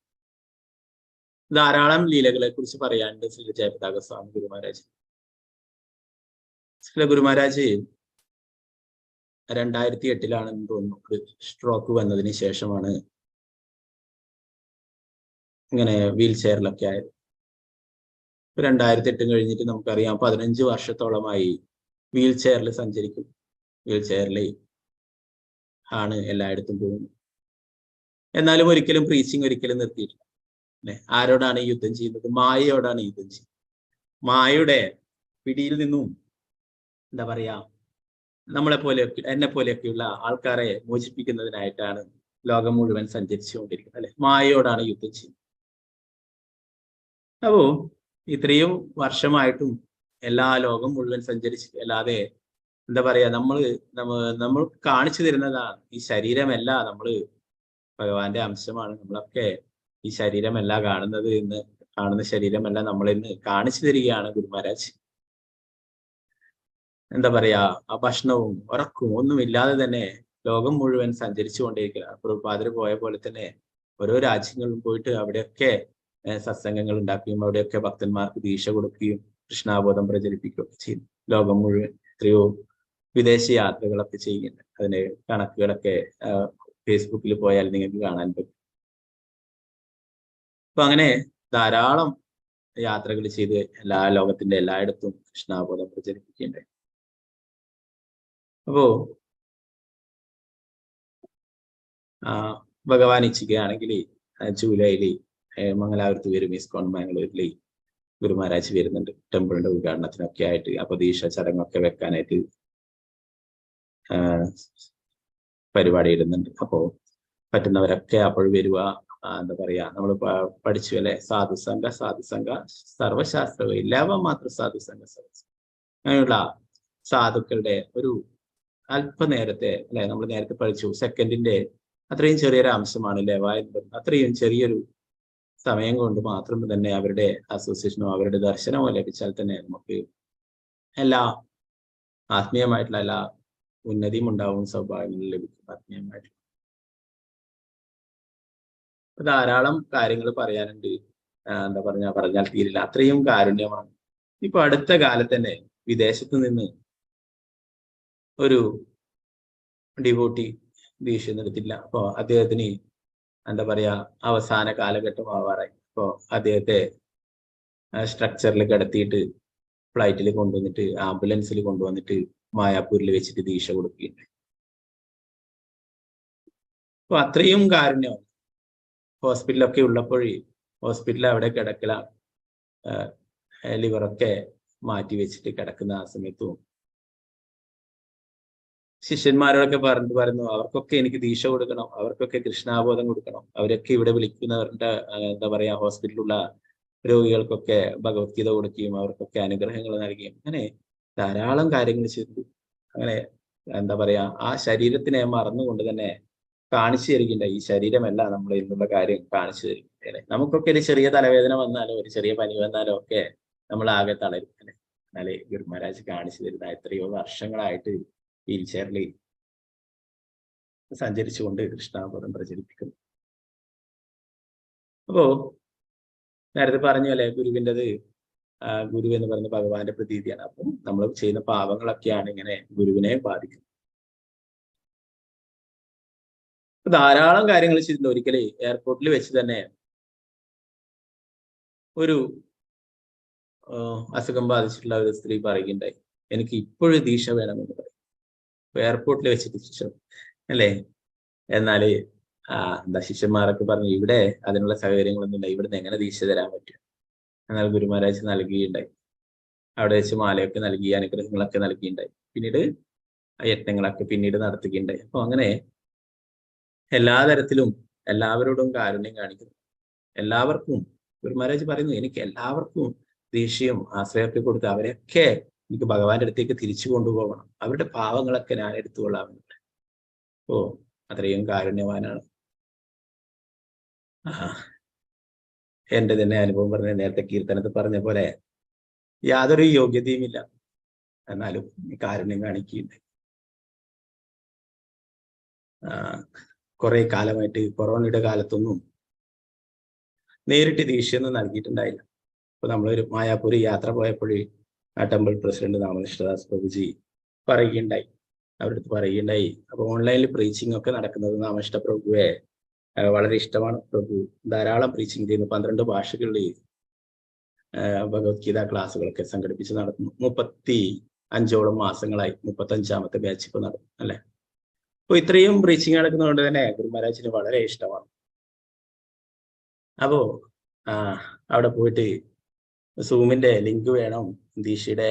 ധാരാളം ലീലകളെ കുറിച്ച് പറയാനുണ്ട് ശ്രീ ജയപതാക സ്വാമി ഗുരു മഹാരാജ്. ശ്രീ ഗുരു മഹാരാജ് 2008 തോന്നുന്നു ഒരു സ്ട്രോക്ക് വന്നതിന് ശേഷമാണ് ഇങ്ങനെ വീൽ ചെയറിലൊക്കെ ആയത്. 2008 കഴിഞ്ഞിട്ട് നമുക്കറിയാം 15 വർഷത്തോളമായി വീൽ ചെയറിൽ സഞ്ചരിക്കും. വീൽ ചെയറിൽ ആണ് എല്ലായിടത്തും പോകുന്നത്. എന്നാലും ഒരിക്കലും പ്രീച്ചിങ് ഒരിക്കലും നിർത്തിയിട്ടില്ല. ആരോടാണ് യുദ്ധം ചെയ്യുന്നത്? മായയോടാണ് യുദ്ധം ചെയ്യുന്നത്. മായയുടെ പിടിയിൽ നിന്നും എന്താ പറയാ, നമ്മളെ പോലെയൊക്കെ എന്നെ പോലെയൊക്കെയുള്ള ആൾക്കാരെ മോചിപ്പിക്കുന്നതിനായിട്ടാണ് ലോകം മുഴുവൻ സഞ്ചരിച്ചുകൊണ്ടിരിക്കുന്നത്, അല്ലെ? മായയോടാണ് യുദ്ധം ചെയ്യുന്നത്. അപ്പോ ഇത്രയും വർഷമായിട്ടും എല്ലാ ലോകം മുഴുവൻ സഞ്ചരിച്ച് അല്ലാതെ എന്താ പറയാ, നമ്മൾ കാണിച്ചു തരുന്നതാണ് ഈ ശരീരമല്ല നമ്മള് ഭഗവാന്റെ അംശമാണ്, നമ്മളൊക്കെ ഈ ശരീരമല്ല കാണുന്നത് എന്ന്, കാണുന്ന ശരീരമല്ല നമ്മളിന്ന് കാണിച്ചു തരികയാണ് ഗുരു മഹാരാജ്. എന്താ പറയാ, ആ ഭക്ഷണവും ഉറക്കവും ഒന്നുമില്ലാതെ തന്നെ ലോകം മുഴുവൻ സഞ്ചരിച്ചു കൊണ്ടേയിരിക്കുക. പ്രഭുപാദര് പോയ പോലെ തന്നെ ഓരോ രാജ്യങ്ങളിലും പോയിട്ട് അവിടെയൊക്കെ സത്സംഗങ്ങൾ ഉണ്ടാക്കുകയും അവിടെയൊക്കെ ഭക്തന്മാർക്ക് ദീക്ഷ കൊടുക്കുകയും കൃഷ്ണാബോധം പ്രചരിപ്പിക്കുകയൊക്കെ ചെയ്യും. ലോകം മുഴുവൻ എത്രയോ വിദേശ യാത്രകളൊക്കെ ചെയ്യുന്നുണ്ട്. അതിന്റെ കണക്കുകളൊക്കെ ഫേസ്ബുക്കിൽ പോയാൽ നിങ്ങൾക്ക് കാണാൻ പറ്റും. അപ്പൊ അങ്ങനെ ധാരാളം യാത്രകൾ ചെയ്ത് എല്ലാ ലോകത്തിന്റെ എല്ലായിടത്തും കൃഷ്ണാബോധം പ്രചരിപ്പിക്കേണ്ടത്. അപ്പോ ഭഗവാൻ ഇച്ഛിക്കുകയാണെങ്കിൽ ജൂലൈയിൽ മംഗലാപുരത്ത് വരും. ഇസ്കോൺ ബാംഗ്ലൂരിൽ ഗുരു മഹാരാജ് വരുന്നുണ്ട് ടെമ്പിളിന്റെ ഉദ്ഘാടനത്തിനൊക്കെ ആയിട്ട്. അപ്പൊ ദീക്ഷ ചടങ്ങൊക്കെ വെക്കാനായിട്ട് പരിപാടി ഇടുന്നുണ്ട്. അപ്പോ പറ്റുന്നവരൊക്കെ അപ്പോൾ വരിക. എന്താ പറയാ, നമ്മൾ പഠിച്ചു അല്ലെ, സാധുസംഘ സർവശാസ്ത്ര ഇല്ലാവ മാത്രം സാധുസംഘ അങ്ങനെയുള്ള സാധുക്കളുടെ ഒരു അല്പനേരത്തെ അല്ലെ, നമ്മൾ നേരത്തെ പഠിച്ചു സെക്കൻഡിന്റെ അത്രയും ചെറിയൊരു അംശമാണ് ലെവ എന്ന് പറയുന്നത്. അത്രയും ചെറിയൊരു സമയം കൊണ്ട് മാത്രം തന്നെ അവരുടെ അസോസിയേഷനോ അവരുടെ ദർശനമോ ലഭിച്ചാൽ തന്നെ നമുക്ക് എല്ലാ ആത്മീയമായിട്ടുള്ള എല്ലാ ഉന്നതിയും ഉണ്ടാവും, സൗഭാഗ്യങ്ങൾ ലഭിക്കും ആത്മീയമായിട്ട്. ധാരാളം കാര്യങ്ങൾ പറയാനുണ്ട്. എന്താ പറഞ്ഞാൽ തീരില്ല, അത്രയും കാരുണ്യമാണ്. ഇപ്പൊ അടുത്ത കാലത്ത് തന്നെ വിദേശത്ത് നിന്ന് ഒരു ഡിവോട്ടി ദീക്ഷ നടത്തില്ല. അപ്പോ അദ്ദേഹത്തിന് എന്താ പറയാ, അവസാന കാലഘട്ടം ആവാറായി. അപ്പോ അദ്ദേഹത്തെ സ്ട്രക്ചറിൽ കിടത്തിയിട്ട് ഫ്ലൈറ്റിൽ കൊണ്ടുവന്നിട്ട് ആംബുലൻസിൽ കൊണ്ടുവന്നിട്ട് മായാപൂരിൽ വെച്ചിട്ട് ദീക്ഷ കൊടുക്കുകയുണ്ട്. അപ്പൊ അത്രയും കാരുണ്യമാണ്. ഹോസ്പിറ്റലൊക്കെ ഉള്ളപ്പോഴേ ഹോസ്പിറ്റലിൽ അവിടെ കിടക്കലാണ്, ലിവറൊക്കെ മാറ്റി വെച്ചിട്ട് കിടക്കുന്ന ആ സമയത്തും ശിഷ്യന്മാരോടൊക്കെ പറഞ്ഞു അവർക്കൊക്കെ എനിക്ക് ദീക്ഷ കൊടുക്കണം, അവർക്കൊക്കെ കൃഷ്ണാബോധം കൊടുക്കണം, അവരൊക്കെ ഇവിടെ വിളിക്കുന്നവരുടെ എന്താ പറയാ ഹോസ്പിറ്റലിലുള്ള രോഗികൾക്കൊക്കെ ഭഗവത്ഗീത കൊടുക്കുകയും അവർക്കൊക്കെ അനുഗ്രഹങ്ങൾ നൽകുകയും അങ്ങനെ ധാരാളം കാര്യങ്ങൾ ചെയ്തു. അങ്ങനെ എന്താ പറയാ, ആ ശരീരത്തിനെ മറന്നുകൊണ്ട് തന്നെ കാണിച്ചു തരികയുണ്ട്. ഈ ശരീരമല്ല നമ്മൾ എന്നുള്ള കാര്യം കാണിച്ചു തരും. നമുക്കൊക്കെ ഒരു ചെറിയ തലവേദന വന്നാലോ ഒരു ചെറിയ പനി വന്നാലോ ഒക്കെ നമ്മൾ ആകെ തളരും. എന്നാലേ ഗുരു മഹാരാജ് കാണിച്ചു തരുന്ന എത്രയോ വർഷങ്ങളായിട്ട് വീൽ ചെയറിൽ സഞ്ചരിച്ചുകൊണ്ട് കൃഷ്ണാബോധം പ്രചരിപ്പിക്കുന്നു. അപ്പോ നേരത്തെ പറഞ്ഞു അല്ലെ, ഗുരുവിൻ്റെത് ഗുരു എന്ന് പറയുന്ന ഭഗവാന്റെ പ്രതീതിയാണ്. അപ്പം നമ്മൾ ചെയ്യുന്ന പാപങ്ങളൊക്കെയാണ് ഇങ്ങനെ ഗുരുവിനെ ബാധിക്കുന്നത്. ധാരാളം കാര്യങ്ങൾ ചെയ്തിട്ടുണ്ട്. ഒരിക്കലേ എയർപോർട്ടിൽ വെച്ച് തന്നെ ഒരു അസുഖം ബാധിച്ചിട്ടുള്ള ഒരു സ്ത്രീ പറയുകയുണ്ടായി, എനിക്ക് ഇപ്പോഴും ദീക്ഷ വേണമെന്ന് പറയും. എയർപോർട്ടിൽ വെച്ച് ദീക്ഷ അല്ലേ. എന്നാല് എന്താ ശിഷ്യന്മാരൊക്കെ പറഞ്ഞു, ഇവിടെ അതിനുള്ള സൗകര്യങ്ങളൊന്നും ഇല്ല, ഇവിടുന്ന് എങ്ങനെ ദീക്ഷ തരാൻ പറ്റും? എന്നാൽ ഗുരു മഹാരാജ് നൽകുകയുണ്ടായി. അവിടെ വെച്ച് മാലയൊക്കെ നൽകി അനുഗ്രഹങ്ങളൊക്കെ നൽകിയിട്ടുണ്ടായി. പിന്നീട് യത്നങ്ങളൊക്കെ പിന്നീട് നടത്തുകയുണ്ടായി. അപ്പൊ അങ്ങനെ എല്ലാ തരത്തിലും എല്ലാവരോടും കാരുണ്യം കാണിക്കുന്നു. എല്ലാവർക്കും ഗുരു മഹാരാജ് പറയുന്നു, എനിക്ക് എല്ലാവർക്കും ദീക്ഷയും ആശ്രയമൊക്കെ കൊടുത്ത് അവരെയൊക്കെ എനിക്ക് ഭഗവാന്റെ അടുത്തേക്ക് തിരിച്ചു കൊണ്ടുപോകണം, അവരുടെ പാവങ്ങളൊക്കെ ഞാൻ എടുത്തുകൊള്ളാം. ഓ, അത്രയും കാരുണ്യവാനാണ്. എന്റെ തന്നെ അനുഭവം പറഞ്ഞ, നേരത്തെ കീർത്തനത്തിൽ പറഞ്ഞ പോലെ യാതൊരു യോഗ്യതയുമില്ല, എന്നാലും കാരുണ്യം കാണിക്കുന്നുണ്ട്. കുറെ കാലമായിട്ട് കൊറോണയുടെ കാലത്തൊന്നും നേരിട്ട് ദീക്ഷയൊന്നും നൽകിയിട്ടുണ്ടായില്ല. അപ്പൊ നമ്മളൊരു മായാപുരി യാത്ര പോയപ്പോഴേ ആ ടെമ്പിൾ പ്രസിഡന്റ് നാമനിഷ്ഠദാസ് പ്രഭുജി പറയുകയുണ്ടായി, അവരുടെ അടുത്ത് പറയുകയുണ്ടായി, അപ്പൊ ഓൺലൈനിൽ പ്രീച്ചിങ് ഒക്കെ നടക്കുന്നത് നാമനിഷ്ഠ പ്രഭുവെ വളരെ ഇഷ്ടമാണ്. പ്രഭു ധാരാളം പ്രീച്ചിങ് ചെയ്യുന്നു, 12 ഭാഷകളിൽ ഭഗവത്ഗീത ക്ലാസ്സുകളൊക്കെ സംഘടിപ്പിച്ച് നടത്തുന്നു. 35ഓളം മാസങ്ങളായി, 35ാമത്തെ ബാച്ച് ഇപ്പൊ നടന്നു അല്ലെ. അപ്പൊ ഇത്രയും പ്രീച്ചിങ് നടക്കുന്നതുകൊണ്ട് തന്നെ ഗുരു മഹാരാജിന് വളരെ ഇഷ്ടമാണ്. അപ്പോ അവിടെ പോയിട്ട് സൂമിന്റെ ലിങ്ക് വേണം, ദീക്ഷയുടെ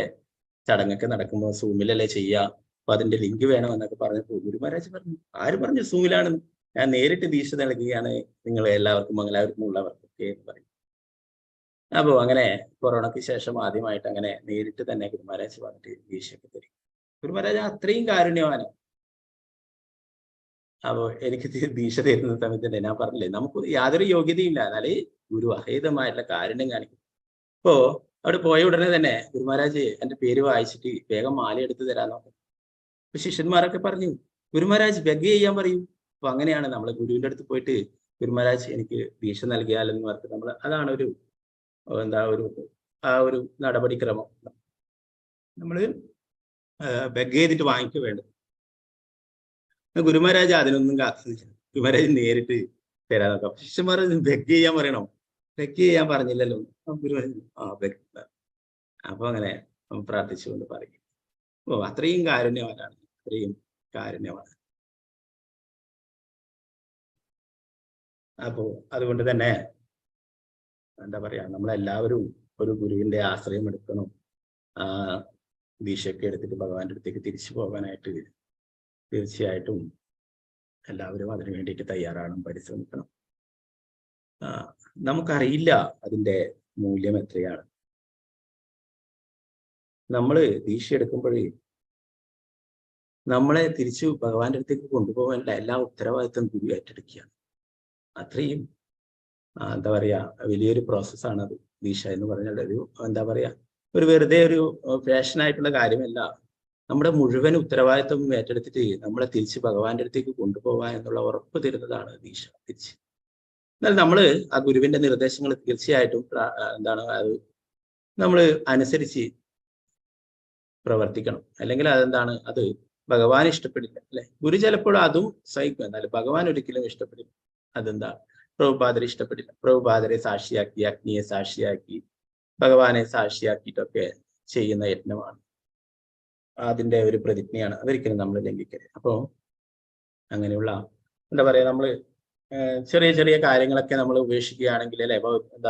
ചടങ്ങൊക്കെ നടക്കുമ്പോൾ സൂമിലല്ലേ ചെയ്യുക, അപ്പൊ അതിന്റെ ലിങ്ക് വേണം എന്നൊക്കെ പറഞ്ഞപ്പോൾ ഗുരു മഹാരാജ് പറഞ്ഞു, ആര് പറഞ്ഞു സൂമിലാണെന്ന്, ഞാൻ നേരിട്ട് ദീക്ഷ നൽകുകയാണ് നിങ്ങൾ എല്ലാവർക്കും മംഗലാവർക്കും ഉള്ളവർക്കൊക്കെ എന്ന് പറയും. അപ്പോ അങ്ങനെ കൊറോണയ്ക്ക് ശേഷം ആദ്യമായിട്ട് അങ്ങനെ നേരിട്ട് തന്നെ ഗുരു മഹാരാജ് വന്നിട്ട് ദീക്ഷയൊക്കെ തരും. ഗുരു മഹാരാജ് അത്രയും കാരുണ്യവാനാണ്. അപ്പോ എനിക്ക് ദീക്ഷ തരുന്ന സമയത്ത് തന്നെ ഞാൻ പറഞ്ഞില്ലേ, നമുക്ക് യാതൊരു യോഗ്യതയില്ല, എന്നാല് ഗുരു അഹേതമായിട്ടുള്ള കാരുണ്യം കാണിക്കും. അപ്പോ അവിടെ പോയ ഉടനെ തന്നെ ഗുരു മഹാരാജ് എന്റെ പേര് വായിച്ചിട്ട് വേഗം മാല എടുത്ത് തരാൻ നോക്കും. അപ്പൊ ശിഷ്യന്മാരൊക്കെ പറഞ്ഞു, ഗുരു മഹാരാജ് ബെഗ് ചെയ്യാൻ പറയും. അപ്പൊ അങ്ങനെയാണ് നമ്മൾ ഗുരുവിന്റെ അടുത്ത് പോയിട്ട് ഗുരു മഹാരാജ് എനിക്ക് ദീക്ഷ നൽകിയാലെന്ന് പറഞ്ഞിട്ട് നമ്മൾ, അതാണ് ഒരു ഒരു നടപടിക്രമം. നമ്മൾ ബെഗ് ചെയ്തിട്ട് വാങ്ങിക്കുക വേണ്ടത്. ഗുരു മഹാരാജ് അതിനൊന്നും കാത്തില്ല, ഗുരു മഹാരാജ് നേരിട്ട് തരാൻ നോക്കാം. ശിഷ്യന്മാർ ബെഗ് ചെയ്യാൻ പറയണോ, ബെഗ് ചെയ്യാൻ പറഞ്ഞില്ലല്ലോ. ഗുരു ബെഗ്. അപ്പൊ അങ്ങനെ പ്രാർത്ഥിച്ചുകൊണ്ട് പറയും. ഓ, അത്രയും കാരുണ്യവാനാണ്, അത്രയും കാരുണ്യമാണ്. അപ്പോ അതുകൊണ്ട് തന്നെ എന്താ പറയാ, നമ്മളെല്ലാവരും ഒരു ഗുരുവിന്റെ ആശ്രയം എടുക്കണം. ദീക്ഷയൊക്കെ എടുത്തിട്ട് ഭഗവാന്റെ അടുത്തേക്ക് തിരിച്ചു പോകാനായിട്ട് തീർച്ചയായിട്ടും എല്ലാവരും അതിനു വേണ്ടിയിട്ട് തയ്യാറാകണം, പരിശ്രമിക്കണം. നമുക്കറിയില്ല അതിന്റെ മൂല്യം എത്രയാണ്. നമ്മള് ദീക്ഷ എടുക്കുമ്പോഴേ നമ്മളെ തിരിച്ചു ഭഗവാന്റെ അടുത്തേക്ക് കൊണ്ടുപോകാനുള്ള എല്ലാ ഉത്തരവാദിത്വം ഗുരു ഏറ്റെടുക്കുകയാണ്. അത്രയും എന്താ പറയാ, വലിയൊരു പ്രോസസ്സാണ് അത്. ദീക്ഷ എന്ന് പറഞ്ഞാൽ ഒരു എന്താ പറയാ, ഒരു വെറുതെ ഒരു ഫാഷനായിട്ടുള്ള കാര്യമല്ല. നമ്മുടെ മുഴുവൻ ഉത്തരവാദിത്വം ഏറ്റെടുത്തിട്ട് നമ്മളെ തിരിച്ച് ഭഗവാന്റെ അടുത്തേക്ക് കൊണ്ടുപോകാൻ എന്നുള്ള ഉറപ്പ് തരുന്നതാണ് ദീക്ഷ. തിരിച്ച് എന്നാൽ നമ്മള് ആ ഗുരുവിന്റെ നിർദ്ദേശങ്ങൾ തീർച്ചയായിട്ടും അത് നമ്മൾ അനുസരിച്ച് പ്രവർത്തിക്കണം. അല്ലെങ്കിൽ അതെന്താണ്, അത് ഭഗവാൻ ഇഷ്ടപ്പെടില്ല അല്ലെ. ഗുരു ചിലപ്പോൾ അതും സഹിക്കും, എന്നാൽ ഭഗവാൻ ഒരിക്കലും ഇഷ്ടപ്പെടില്ല. അതെന്താ, പ്രഭുപാദരെ ഇഷ്ടപ്പെടില്ല. പ്രഭുപാദരെ സാക്ഷിയാക്കി, അഗ്നിയെ സാക്ഷിയാക്കി, ഭഗവാനെ സാക്ഷിയാക്കിയിട്ടൊക്കെ ചെയ്യുന്ന യജ്ഞമാണ്, അതിന്റെ ഒരു പ്രതിജ്ഞയാണ്. അതൊരിക്കലും നമ്മൾ ലംഘിക്കരുത്. അപ്പോ അങ്ങനെയുള്ള എന്താ പറയാ, നമ്മള് ചെറിയ ചെറിയ കാര്യങ്ങളൊക്കെ നമ്മൾ ഉപേക്ഷിക്കുകയാണെങ്കിൽ അല്ലെ,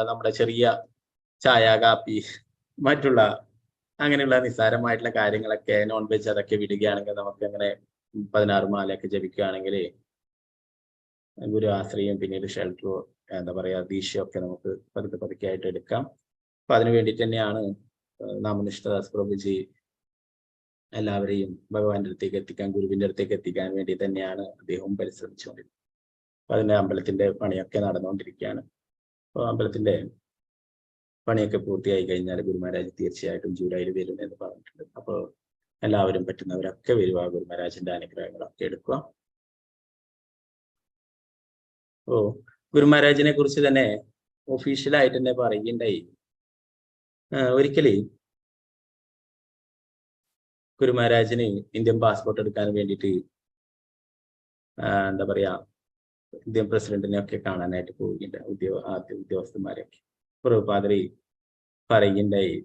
നമ്മുടെ ചെറിയ ചായ, കാപ്പി, മറ്റുള്ള അങ്ങനെയുള്ള നിസ്സാരമായിട്ടുള്ള കാര്യങ്ങളൊക്കെ, നോൺ വെജ് അതൊക്കെ വിടുകയാണെങ്കിൽ, നമുക്ക് അങ്ങനെ 16 മാലയൊക്കെ ജപിക്കുകയാണെങ്കിൽ ഗുരു ആശ്രയം, പിന്നീട് ഷെൽട്ടറോ എന്താ പറയാ ദീക്ഷയൊക്കെ നമുക്ക് പതുക്കെ ആയിട്ട് എടുക്കാം. അപ്പൊ അതിനു വേണ്ടിയിട്ട് തന്നെയാണ് നാമനിഷ്ഠദാസ് പ്രഭുജി എല്ലാവരെയും ഭഗവാന്റെ അടുത്തേക്ക് എത്തിക്കാൻ, ഗുരുവിന്റെ അടുത്തേക്ക് എത്തിക്കാൻ വേണ്ടി തന്നെയാണ് അദ്ദേഹവും പരിശ്രമിച്ചുകൊണ്ടിരുന്നത്. അപ്പൊ അതിന്റെ അമ്പലത്തിന്റെ പണിയൊക്കെ നടന്നുകൊണ്ടിരിക്കുകയാണ്. അപ്പോൾ അമ്പലത്തിന്റെ പണിയൊക്കെ പൂർത്തിയായി കഴിഞ്ഞാൽ ഗുരു മഹാരാജ് തീർച്ചയായിട്ടും ജൂലൈയിൽ വരും എന്ന് പറഞ്ഞിട്ടുണ്ട്. അപ്പോൾ എല്ലാവരും പറ്റുന്നവരൊക്കെ വരിക, ഗുരു മഹാരാജിന്റെ അനുഗ്രഹങ്ങളൊക്കെ എടുക്കുക. ഓ, ഗുരു മഹാരാജിനെ കുറിച്ച് തന്നെ ഒഫീഷ്യലായിട്ട് തന്നെ പറയുകയുണ്ടായി. ഒരിക്കല് ഗുരു മഹാരാജിന് ഇന്ത്യൻ പാസ്പോർട്ട് എടുക്കാൻ വേണ്ടിയിട്ട് എന്താ പറയാ, ഇന്ത്യൻ പ്രസിഡന്റിനെ ഒക്കെ കാണാനായിട്ട് പോവുകയുണ്ടായി, ഉദ്യോഗസ്ഥന്മാരെയൊക്കെ. പ്രഭുപാദരെ പറയുകയുണ്ടായി,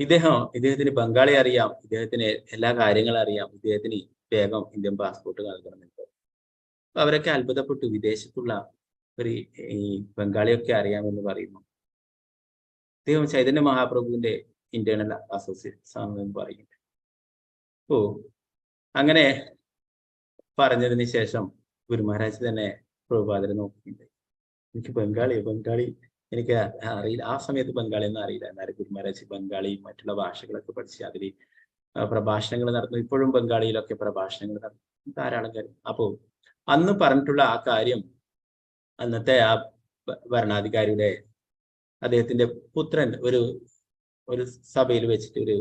ഇദ്ദേഹത്തിന് ബംഗാളി അറിയാം, ഇദ്ദേഹത്തിന് എല്ലാ കാര്യങ്ങളും അറിയാം, ഇദ്ദേഹത്തിന് വേഗം ഇന്ത്യൻ പാസ്പോർട്ട് നൽകണമെന്ന്. അവരൊക്കെ അത്ഭുതപ്പെട്ടു, വിദേശത്തുള്ള ഈ ബംഗാളിയൊക്കെ അറിയാമെന്ന് പറയുന്നു. അദ്ദേഹം ചൈതന്യ മഹാപ്രഭുവിന്റെ ഇന്റേണൽ അസോസിയേറ്റ്സ് ആണെന്ന് പറയുന്നുണ്ട്. ഓ, അങ്ങനെ പറഞ്ഞതിന് ശേഷം ഗുരു മഹാരാജ് തന്നെ പ്രഭുപാദരെ നോക്കിയിട്ടുണ്ട്. എനിക്ക് ബംഗാളി എനിക്ക് അറിയില്ല, ആ സമയത്ത് ബംഗാളി ഒന്നും അറിയില്ല. എന്നാലും ഗുരു മഹാരാജ് ബംഗാളി മറ്റുള്ള ഭാഷകളൊക്കെ പഠിച്ച് അതിൽ പ്രഭാഷണങ്ങൾ നടന്നു. ഇപ്പോഴും ബംഗാളിയിലൊക്കെ പ്രഭാഷണങ്ങൾ നടന്നു ധാരാളം കാര്യം. അപ്പോ അന്ന് പറഞ്ഞിട്ടുള്ള ആ കാര്യം അന്നത്തെ ആ ഭരണാധികാരിയുടെ അദ്ദേഹത്തിന്റെ പുത്രൻ ഒരു സഭയിൽ വെച്ചിട്ട്, ഒരു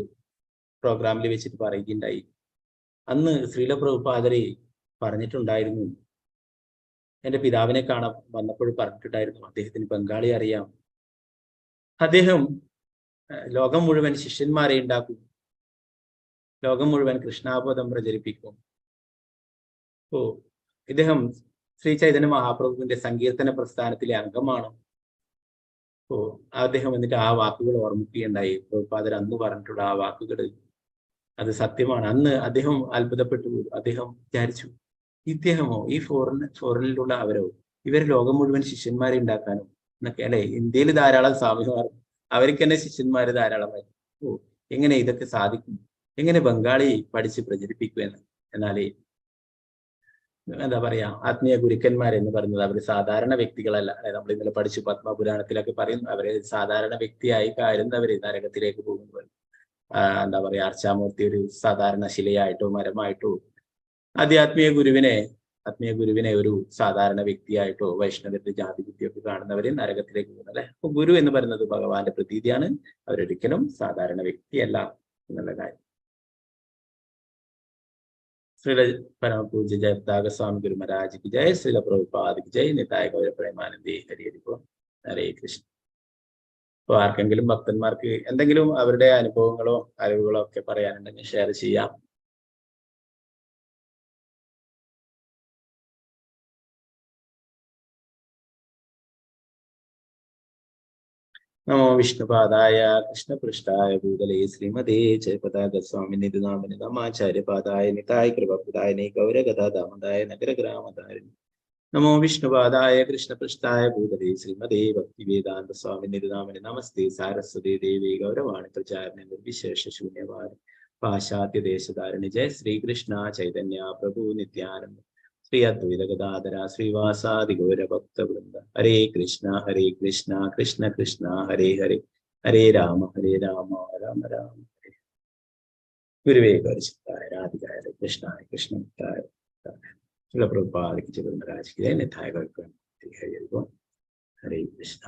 പ്രോഗ്രാമിൽ വെച്ചിട്ട് പറയുകയുണ്ടായി. അന്ന് ശ്രീല പ്രഭുപാദരെ പറഞ്ഞിട്ടുണ്ടായിരുന്നു, എന്റെ പിതാവിനെ കാണാൻ വന്നപ്പോൾ പറഞ്ഞിട്ടുണ്ടായിരുന്നു, അദ്ദേഹത്തിന് ബംഗാളി അറിയാം, അദ്ദേഹം ലോകം മുഴുവൻ ശിഷ്യന്മാരെ ഉണ്ടാക്കും, ലോകം മുഴുവൻ കൃഷ്ണാബോധം പ്രചരിപ്പിക്കും. ഓ, ഇദ്ദേഹം ശ്രീ ചൈതന്യ മഹാപ്രഭുവിന്റെ സങ്കീർത്തന പ്രസ്ഥാനത്തിലെ അംഗമാണ്. ഓ, അദ്ദേഹം എന്നിട്ട് ആ വാക്കുകൾ ഓർമ്മിക്കുകയുണ്ടായി. പ്രഭുപാദർ അന്ന് പറഞ്ഞിട്ടുള്ള ആ വാക്കുകൾ അത് സത്യമാണ്. അന്ന് അദ്ദേഹം അത്ഭുതപ്പെട്ടു. അദ്ദേഹം വിചാരിച്ചു, ഇദ്ദേഹമോ, ഈ ഫോറിനിലുള്ള അവരോ, ഇവർ ലോകം മുഴുവൻ ശിഷ്യന്മാരെ ഉണ്ടാക്കാനോ എന്നൊക്കെ അല്ലെ. ഇന്ത്യയിൽ ധാരാളം സ്വാമിമാർ, അവർക്ക് തന്നെ ശിഷ്യന്മാര് ധാരാളമായി. ഓ, എങ്ങനെ ഇതൊക്കെ സാധിക്കും, എങ്ങനെ ബംഗാളി പഠിച്ച് പ്രചരിപ്പിക്കുമെന്ന്. എന്നാലേ എന്താ പറയാ, ആത്മീയ ഗുരുക്കന്മാരെന്ന് പറയുന്നത് അവർ സാധാരണ വ്യക്തികളല്ല. അതായത് നമ്മൾ ഇന്നലെ പഠിച്ചു പത്മപുരാണത്തിലൊക്കെ പറയുന്നു, അവരെ സാധാരണ വ്യക്തിയായി കരുതുന്നവര് നരകത്തിലേക്ക് പോകുന്നവർ. എന്താ പറയാ, അർച്ചാമൂർത്തി ഒരു സാധാരണ ശിലയായിട്ടോ മരമായിട്ടോ ആത്മീയ ഗുരുവിനെ ഒരു സാധാരണ വ്യക്തിയായിട്ടോ വൈഷ്ണവരുടെ ജാതി ബുദ്ധിയൊക്കെ കാണുന്നവരെ നരകത്തിലേക്ക് പോകുന്നത് അല്ലെ. അപ്പൊ ഗുരു എന്ന് പറയുന്നത് ഭഗവാന്റെ പ്രതീതിയാണ്. അവരൊരിക്കലും സാധാരണ വ്യക്തിയല്ല എന്നുള്ള കാര്യം. ശ്രീല പരമപൂജ്യ ജയപ്രതാക സ്വാമി ഗുരു മഹാരാജ് കി ജയ്. ശ്രീല പ്രഭുപാദ് കി ജയ്. നിതായ ഗൗര പ്രേമാനന്ദേ ഹരി ഹരി ബോൾ. ഹരേ കൃഷ്ണ. അപ്പൊ ആർക്കെങ്കിലും ഭക്തന്മാർക്ക് എന്തെങ്കിലും അവരുടെ അനുഭവങ്ങളോ അറിവുകളോ ഒക്കെ പറയാനുണ്ടെങ്കിൽ ഷെയർ ചെയ്യാം. നമോ വിഷ്ണുപാദായ കൃഷ്ണപൃഷ്ഠായ ഭൂതലേ ശ്രീമതേ ജയപതാക സ്വാമി നിധുനാമനി നമാചാര്യപാദായ നിതായ കൃപപ്രദായ ഗൗരഗതാ ദാമോദായ നഗരഗ്രാമധാരിണി. നമോ വിഷ്ണുപാദായ കൃഷ്ണപൃഷ്ഠായ ഭൂതലേ ശ്രീമതേ ഭക്തിവേദാന്ത സ്വാമി നിധുനാമനി നമസ്തേ സാരസ്വതേ ദേവി ഗൗരവാണി പ്രചാരണ നിർവിശേഷ ശൂന്യവാദി പാശ്ചാത്യ ദേശധാരണി. ജയ ശ്രീകൃഷ്ണ ചൈതന്യ പ്രഭു നിത്യാനന്ദ ശ്രീ അദ്വൈത ഗദാധര ശ്രീവാസാദി ഗൗരഭക്തവൃന്ദ. ഹരേ കൃഷ്ണ കൃഷ്ണ കൃഷ്ണ ഹരേ ഹരേ, ഹരേ രാമ രാമ രാമ ഹരേ. ഗുരുവേ പരിശുദ്ധായ രാധികായ കൃഷ്ണായ കൃഷ്ണമുക്തായ പ്രഭുപാദ രാജകീയ നിതായ ഹരേ കൃഷ്ണ.